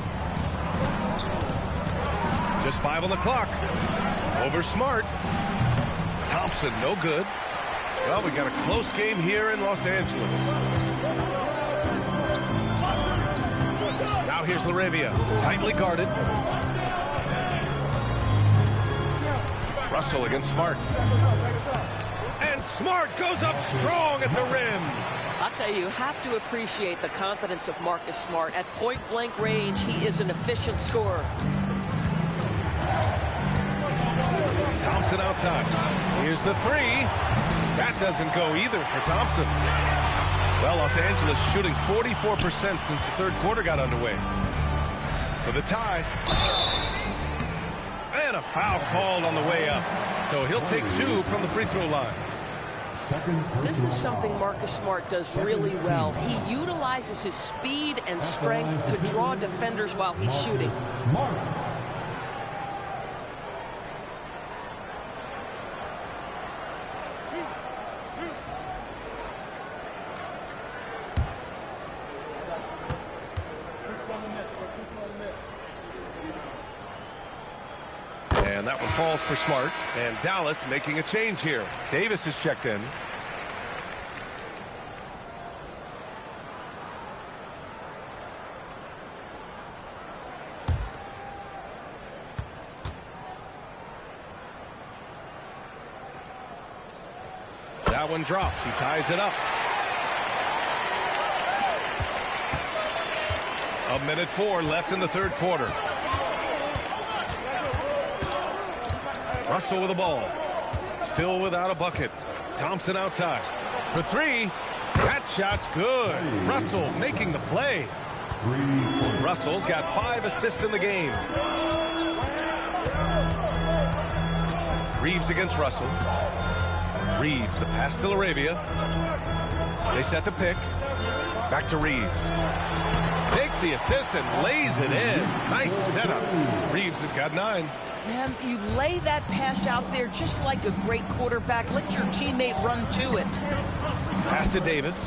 Just 5 on the clock. Over Smart. Thompson, no good. Well, we got a close game here in Los Angeles. Now here's LaRavia, tightly guarded. Russell against Smart. And Smart goes up strong at the rim. I'll tell you have to appreciate the confidence of Marcus Smart. At point-blank range, he is an efficient scorer. Thompson outside. Here's the 3. That doesn't go either for Thompson. Well, Los Angeles shooting 44% since the third quarter got underway. For the tie. And a foul called on the way up. So he'll take 2 from the free throw line. This is something Marcus Smart does really well. He utilizes his speed and strength to draw defenders while he's shooting. And that one falls for Smart. And Dallas making a change here. Davis is checked in. That one drops. He ties it up. 1:04 left in the third quarter. Russell with the ball. Still without a bucket. Thompson outside. For three. That shot's good. Russell making the play. Russell's got 5 assists in the game. Reeves against Russell. Reeves, the pass to Laravia. They set the pick. Back to Reeves. Takes the assist and lays it in. Nice setup. Reeves has got 9. Man, you lay that pass out there just like a great quarterback. Let your teammate run to it. Pass to Davis.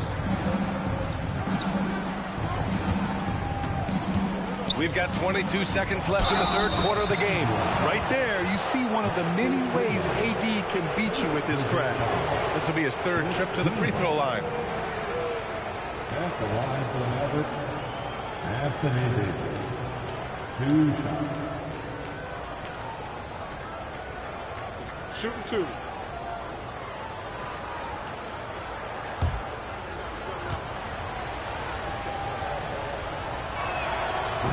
We've got 22 seconds left in the third quarter of the game. Right there, you see one of the many ways AD can beat you with his craft. This will be his 3rd trip to the free throw line. At the line for the Mavericks, Anthony Davis. 2 shots. Shooting 2.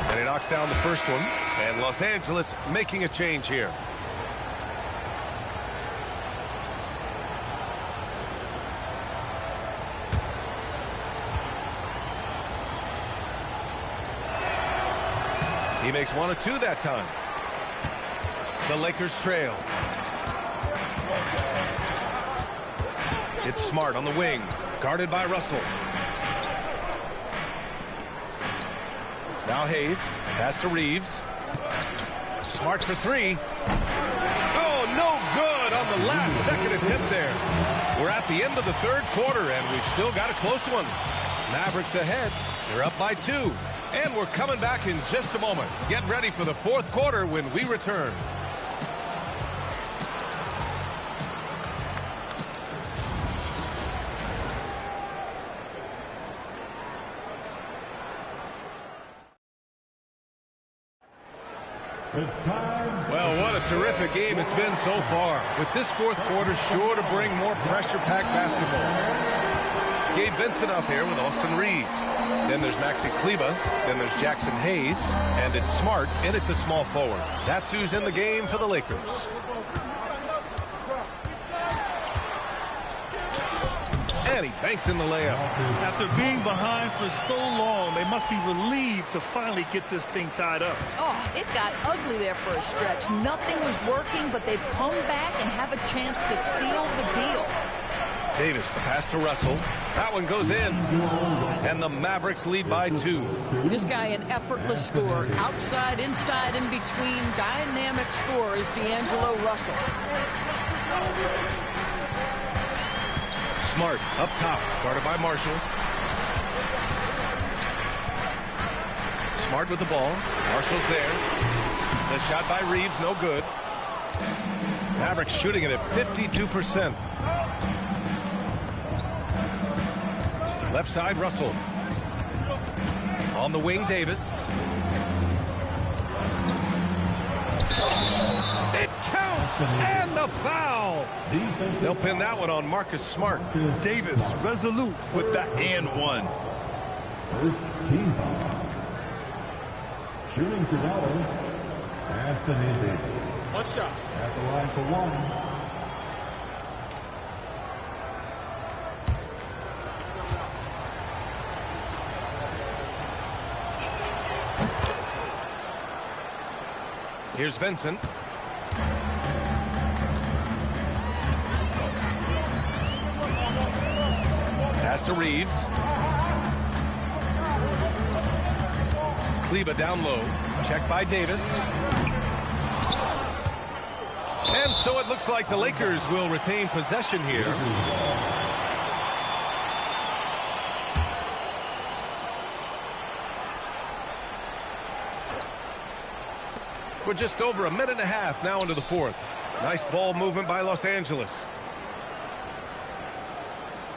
And he knocks down the first one. And Los Angeles making a change here. He makes 1 of 2 that time. The Lakers trail. It's Smart on the wing. Guarded by Russell. Now Hayes. Pass to Reeves. Smart for 3. Oh, no good on the last second attempt there. We're at the end of the third quarter, and we've still got a close one. Mavericks ahead. They're up by 2. And we're coming back in just a moment. Get ready for the fourth quarter when we return. Well, what a terrific game it's been so far. With this fourth quarter sure to bring more pressure-packed basketball. Gabe Vincent out there with Austin Reeves. Then there's Maxi Kleber. Then there's Jackson Hayes. And it's Smart in at the small forward. That's who's in the game for the Lakers. And he banks in the layup. After being behind for so long, they must be relieved to finally get this thing tied up. Oh, it got ugly there for a stretch. Nothing was working, but they've come back and have a chance to seal the deal. Davis, the pass to Russell. That one goes in. And the Mavericks lead by 2. This guy an effortless scorer. Outside, inside, in between. Dynamic scorer is D'Angelo Russell. Smart up top, guarded by Marshall. Smart with the ball. Marshall's there. The shot by Reeves, no good. Mavericks shooting it at 52%. Left side, Russell. On the wing, Davis. It counts, and the foul. They'll pin that one on Marcus Smart. Davis resolute with the and 1. First team foul. Shooting for Dallas, Anthony Davis. 1 shot. At the line for 1. Here's Vincent. Pass to Reeves. Kleber down low. Checked by Davis. And so it looks like the Lakers will retain possession here. We're just over a minute and a half now into the fourth. Nice ball movement by Los Angeles.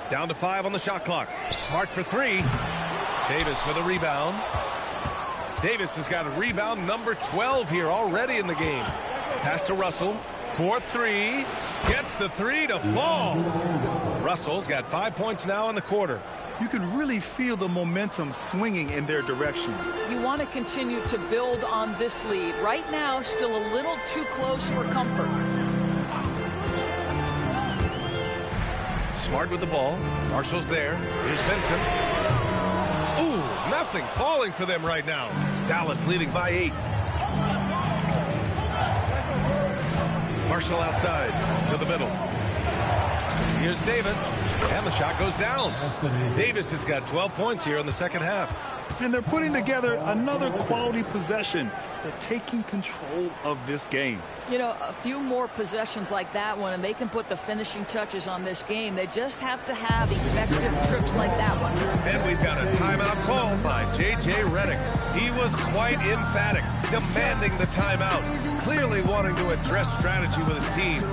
Down to 5 on the shot clock. Smart for 3. Davis with a rebound. Davis has got a rebound number 12 here already in the game. Pass to Russell. 4-3. Gets the three to fall. Russell's got 5 points now in the quarter. You can really feel the momentum swinging in their direction. You want to continue to build on this lead. Right now, still a little too close for comfort. Smart with the ball. Marshall's there. Here's Vincent. Ooh, nothing falling for them right now. Dallas leading by 8. Marshall outside to the middle. Here's Davis, and the shot goes down. Davis has got 12 points here in the second half. And they're putting together another quality possession. They're taking control of this game. You know, a few more possessions like that one, and they can put the finishing touches on this game. They just have to have effective trips like that one. And we've got a timeout called by J.J. Redick. He was quite emphatic, demanding the timeout, clearly wanting to address strategy with his team.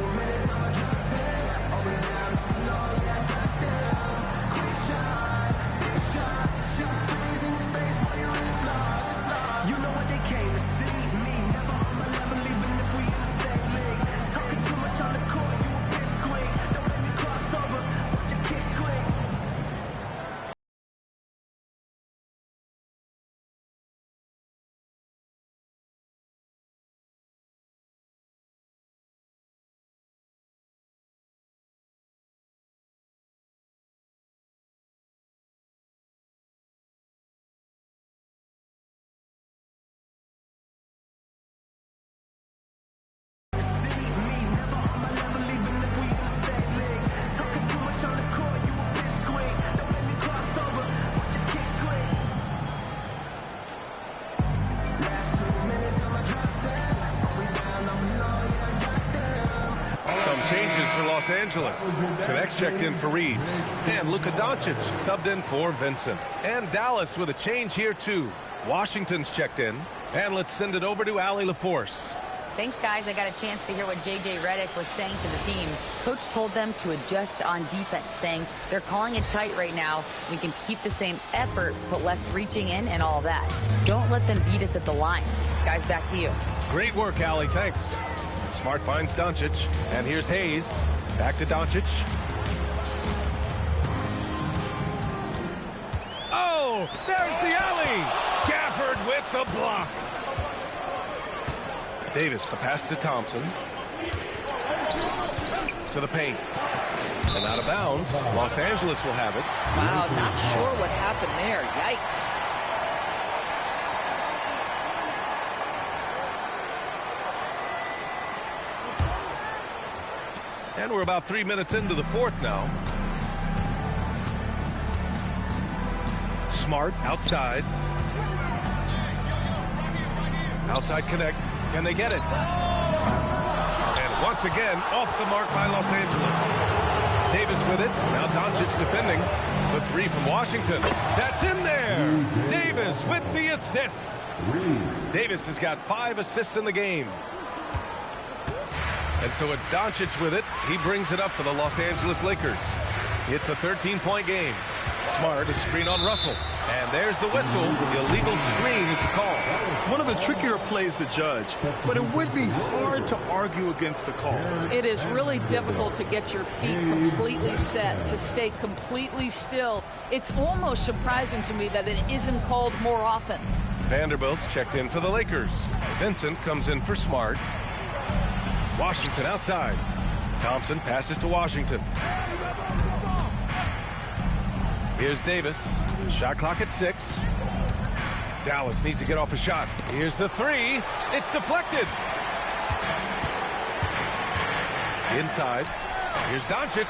Los Angeles. Connects checked in for Reeves. And Luka Doncic subbed in for Vincent. And Dallas with a change here too. Washington's checked in. And let's send it over to Allie LaForce. Thanks, guys. I got a chance to hear what J.J. Redick was saying to the team. Coach told them to adjust on defense, saying they're calling it tight right now. We can keep the same effort, but less reaching in and all that. Don't let them beat us at the line. Guys, back to you. Great work, Allie. Thanks. Smart finds Doncic. And here's Hayes. Back to Doncic. Oh, there's the alley. Gafford with the block. Davis, the pass to Thompson. To the paint. And out of bounds. Los Angeles will have it. Wow, not sure what happened there. Yikes. And we're about 3 minutes into the fourth now. Smart outside. Outside connect. Can they get it? And once again, off the mark by Los Angeles. Davis with it. Now Doncic defending. The three from Washington. That's in there. Davis with the assist. Davis has got 5 assists in the game. And so it's Doncic with it. He brings it up for the Los Angeles Lakers. It's a 13-point game. Smart, a screen on Russell. And there's the whistle. The illegal screen is the call. One of the trickier plays to judge, but it would be hard to argue against the call. It is really difficult to get your feet completely set, to stay completely still. It's almost surprising to me that it isn't called more often. Vanderbilt's checked in for the Lakers. Vincent comes in for Smart. Washington outside. Thompson passes to Washington. Here's Davis. Shot clock at 6. Dallas needs to get off a shot. Here's the three. It's deflected. Inside. Here's Doncic.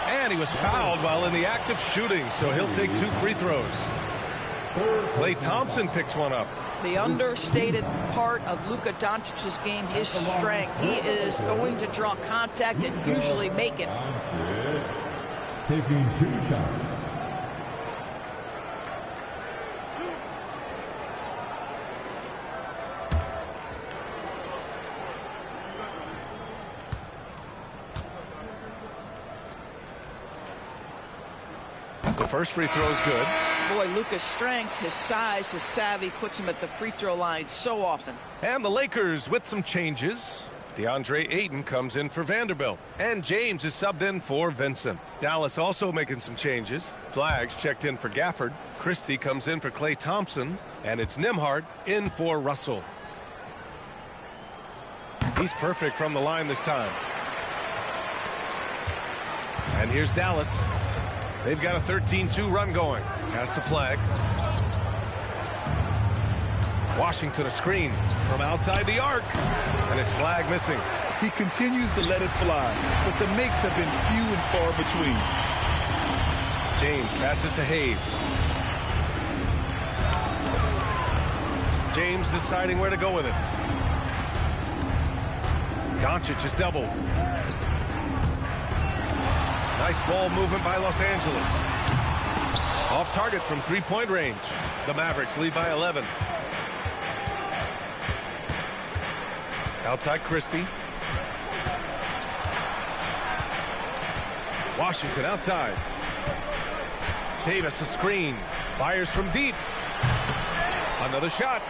And he was fouled while in the act of shooting, so he'll take 2 free throws. Klay Thompson picks one up. The understated part of Luka Doncic's game, his strength. He is going to draw contact and usually make it. Taking 2 shots. The first free throw is good. Boy, Luka's strength, his size, his savvy puts him at the free throw line so often. And the Lakers with some changes. DeAndre Ayton comes in for Vanderbilt. And James is subbed in for Vincent. Dallas also making some changes. Flags checked in for Gafford. Christie comes in for Klay Thompson. And it's Nembhard in for Russell. He's perfect from the line this time. And here's Dallas. They've got a 13-2 run going. Pass to Flag. Washington a screen from outside the arc. And it's Flag missing. He continues to let it fly, but the makes have been few and far between. James passes to Hayes. James deciding where to go with it. Doncic is doubled. Nice ball movement by Los Angeles. Off target from three-point range. The Mavericks lead by 11. Outside Christie. Washington outside. Davis a screen. Fires from deep. Another shot.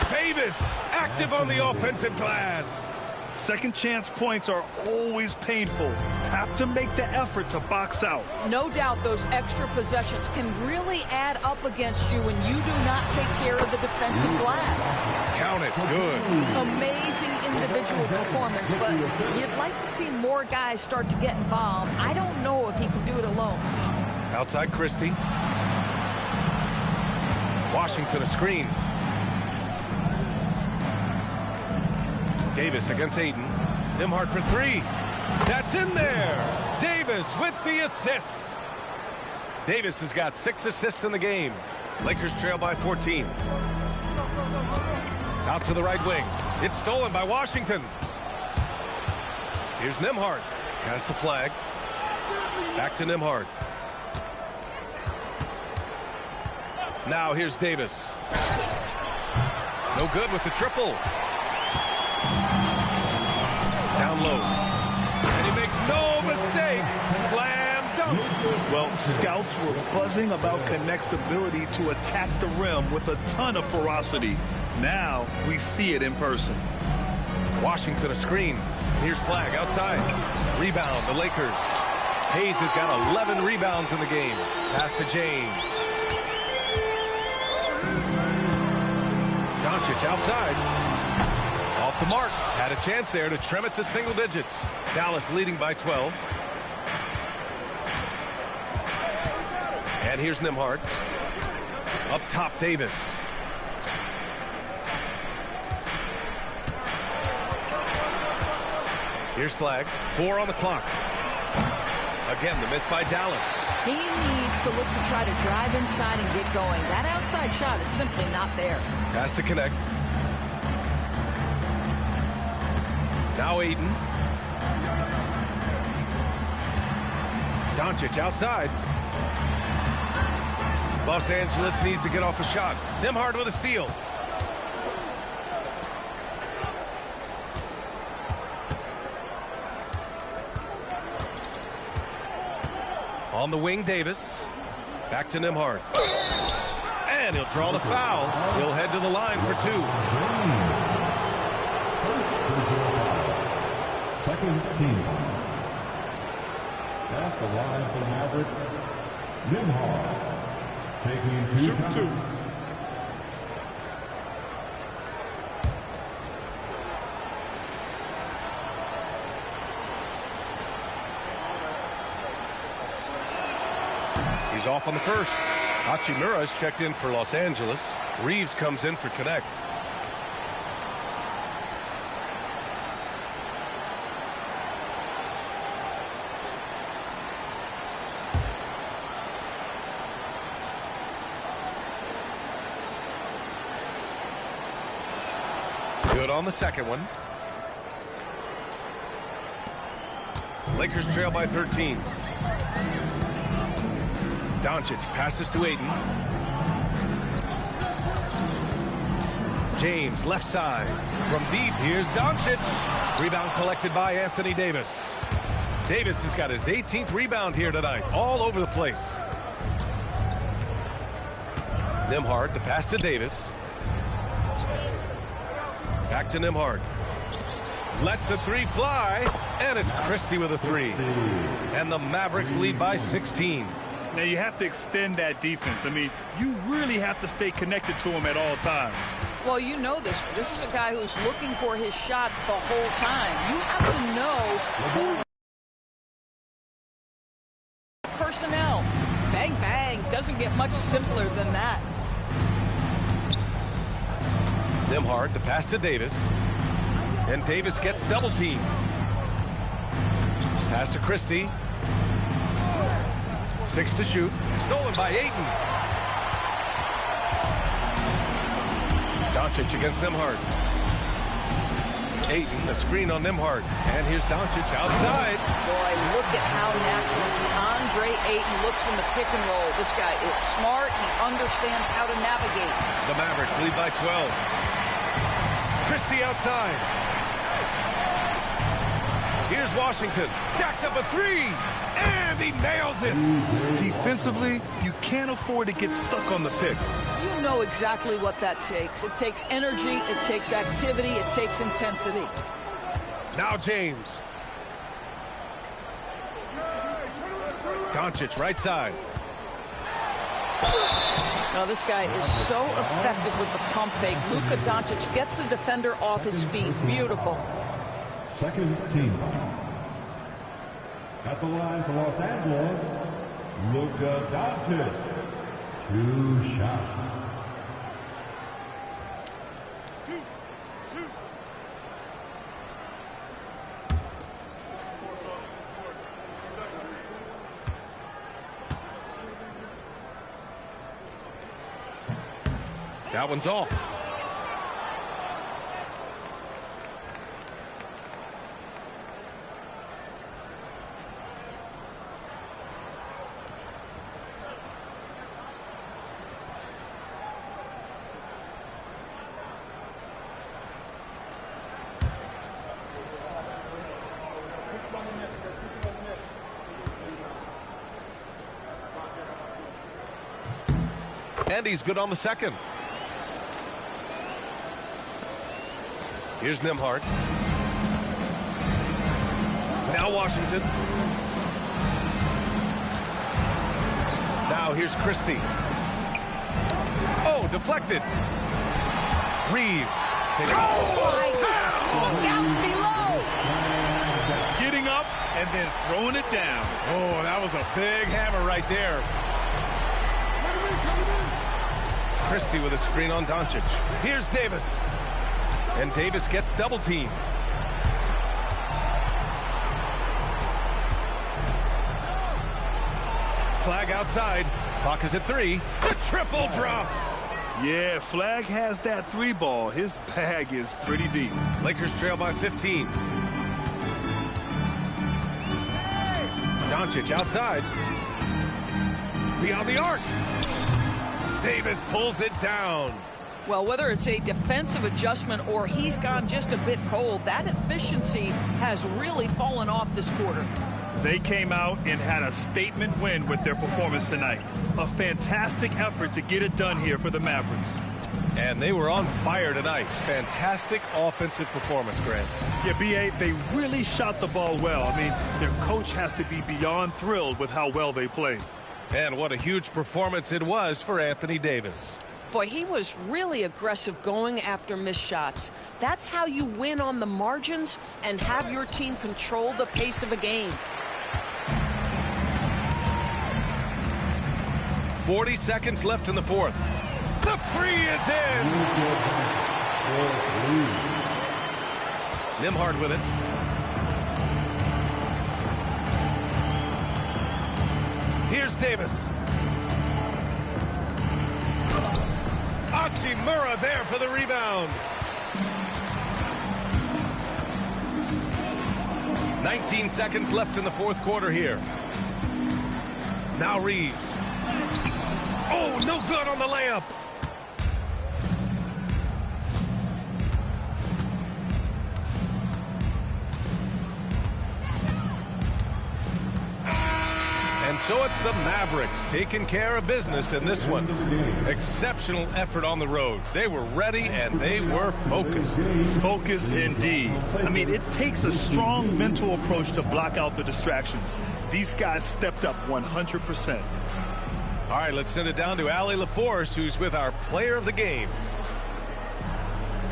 Davis active on the offensive glass. Second chance points are always painful. Have to make the effort to box out. No doubt those extra possessions can really add up against you when you do not take care of the defensive glass. Count it. Good. Amazing individual performance, but you'd like to see more guys start to get involved. I don't know if he can do it alone. Outside Christie. Washington a screen. Davis against Ayton. Nembhard for three. That's in there. Davis with the assist. Davis has got 6 assists in the game. Lakers trail by 14. Out to the right wing. It's stolen by Washington. Here's Nembhard. Pass to Flag. Back to Nembhard. Now here's Davis. No good with the triple. Down low. And he makes no mistake. Slam dunk. Well, scouts were buzzing about Connect's ability to attack the rim with a ton of ferocity. Now we see it in person. Washington a screen. Here's Flag outside. Rebound, the Lakers. Hayes has got 11 rebounds in the game. Pass to James. Doncic outside. Off the mark. Had a chance there to trim it to single digits. Dallas leading by 12. And here's Nembhard. Up top, Davis. Here's Flag. 4 on the clock. Again, the miss by Dallas. He needs to look to try to drive inside and get going. That outside shot is simply not there. Has to connect. Now Ayton. Doncic outside. Los Angeles needs to get off a shot. Nembhard with a steal. On the wing, Davis. Back to Nembhard. And he'll draw the foul. He'll head to the line for 2. Second team. At the line for Mavericks, Nembhard. Taking 2 Shoot 2. He's off on the first. Hachimura is checked in for Los Angeles. Reeves comes in for Connect. Good on the second one. Lakers trail by 13. Doncic passes to Ayton. James left side. From deep, here's Doncic. Rebound collected by Anthony Davis. Davis has got his 18th rebound here tonight. All over the place. Nembhard, the pass to Davis. Back to Nembhard. Lets the three fly, and it's Christie with a three. And the Mavericks lead by 16. Now, you have to extend that defense. I mean, you really have to stay connected to him at all times. Well, you know this. This is a guy who's looking for his shot the whole time. You have to know who. Personnel. Bang, bang. Doesn't get much simpler than that. Nembhard, the pass to Davis. And Davis gets double teamed. Pass to Christie. 6 to shoot. Stolen by Ayton. Doncic against Nembhard. Ayton, a screen on Nembhard. And here's Doncic outside. Boy, look at how natural Andre Ayton looks in the pick and roll. This guy is smart. He understands how to navigate. The Mavericks lead by 12. Christie outside. Here's Washington. Jacks up a three. And he nails it. Defensively, you can't afford to get stuck on the pick. You know exactly what that takes. It takes energy, it takes activity, it takes intensity. Now James. Doncic right side. Now this guy is so effective with the pump fake. Luka Doncic gets the defender off his feet. Beautiful. Second team. At the line for Los Angeles, Luka Doncic. 2 shots. That one's off. And he's good on the second. Here's Nembhard. Now Washington. Now here's Christie. Oh, deflected. Reeves. Look out below. Getting up and then throwing it down. Oh, that was a big hammer right there. Christie with a screen on Doncic. Here's Davis. And Davis gets double teamed. Flag outside. Clock is at 3. The triple drops. Yeah, Flag has that 3 ball. His bag is pretty deep. Lakers trail by 15. Doncic outside. Beyond the arc. Davis pulls it down. Well, whether it's a defensive adjustment or he's gone just a bit cold, that efficiency has really fallen off this quarter. They came out and had a statement win with their performance tonight. A fantastic effort to get it done here for the Mavericks. And they were on fire tonight. Fantastic offensive performance, Grant. Yeah, B.A., they really shot the ball well. I mean, their coach has to be beyond thrilled with how well they played. And what a huge performance it was for Anthony Davis. Boy, he was really aggressive going after missed shots. That's how you win on the margins and have your team control the pace of a game. 40 seconds left in the fourth. The three is in. Nembhard with it. Here's Davis. Hachimura there for the rebound. 19 seconds left in the fourth quarter here. Now Reeves. Oh, no good on the layup. And So it's the Mavericks taking care of business in this one. Exceptional effort on the road. They were ready and they were focused. Focused indeed. I mean, it takes a strong mental approach to block out the distractions. These guys stepped up 100%. All right, let's send it down to Allie LaForce, who's with our player of the game.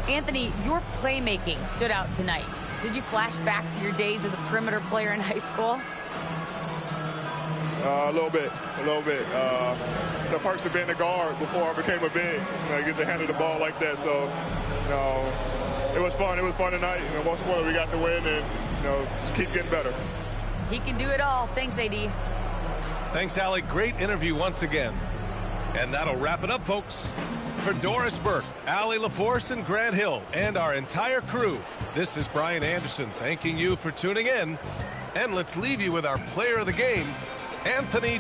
Anthony, your playmaking stood out tonight. Did you flash back to your days as a perimeter player in high school? A little bit. The perks of being a guard before I became a big. I get to handle the ball like that. So, it was fun. It was fun tonight. Most importantly, we got the win, and just keep getting better. He can do it all. Thanks, AD. Thanks, Allie. Great interview once again. And that'll wrap it up, folks. For Doris Burke, Allie LaForce, and Grant Hill, and our entire crew, this is Brian Anderson thanking you for tuning in. And let's leave you with our player of the game, Anthony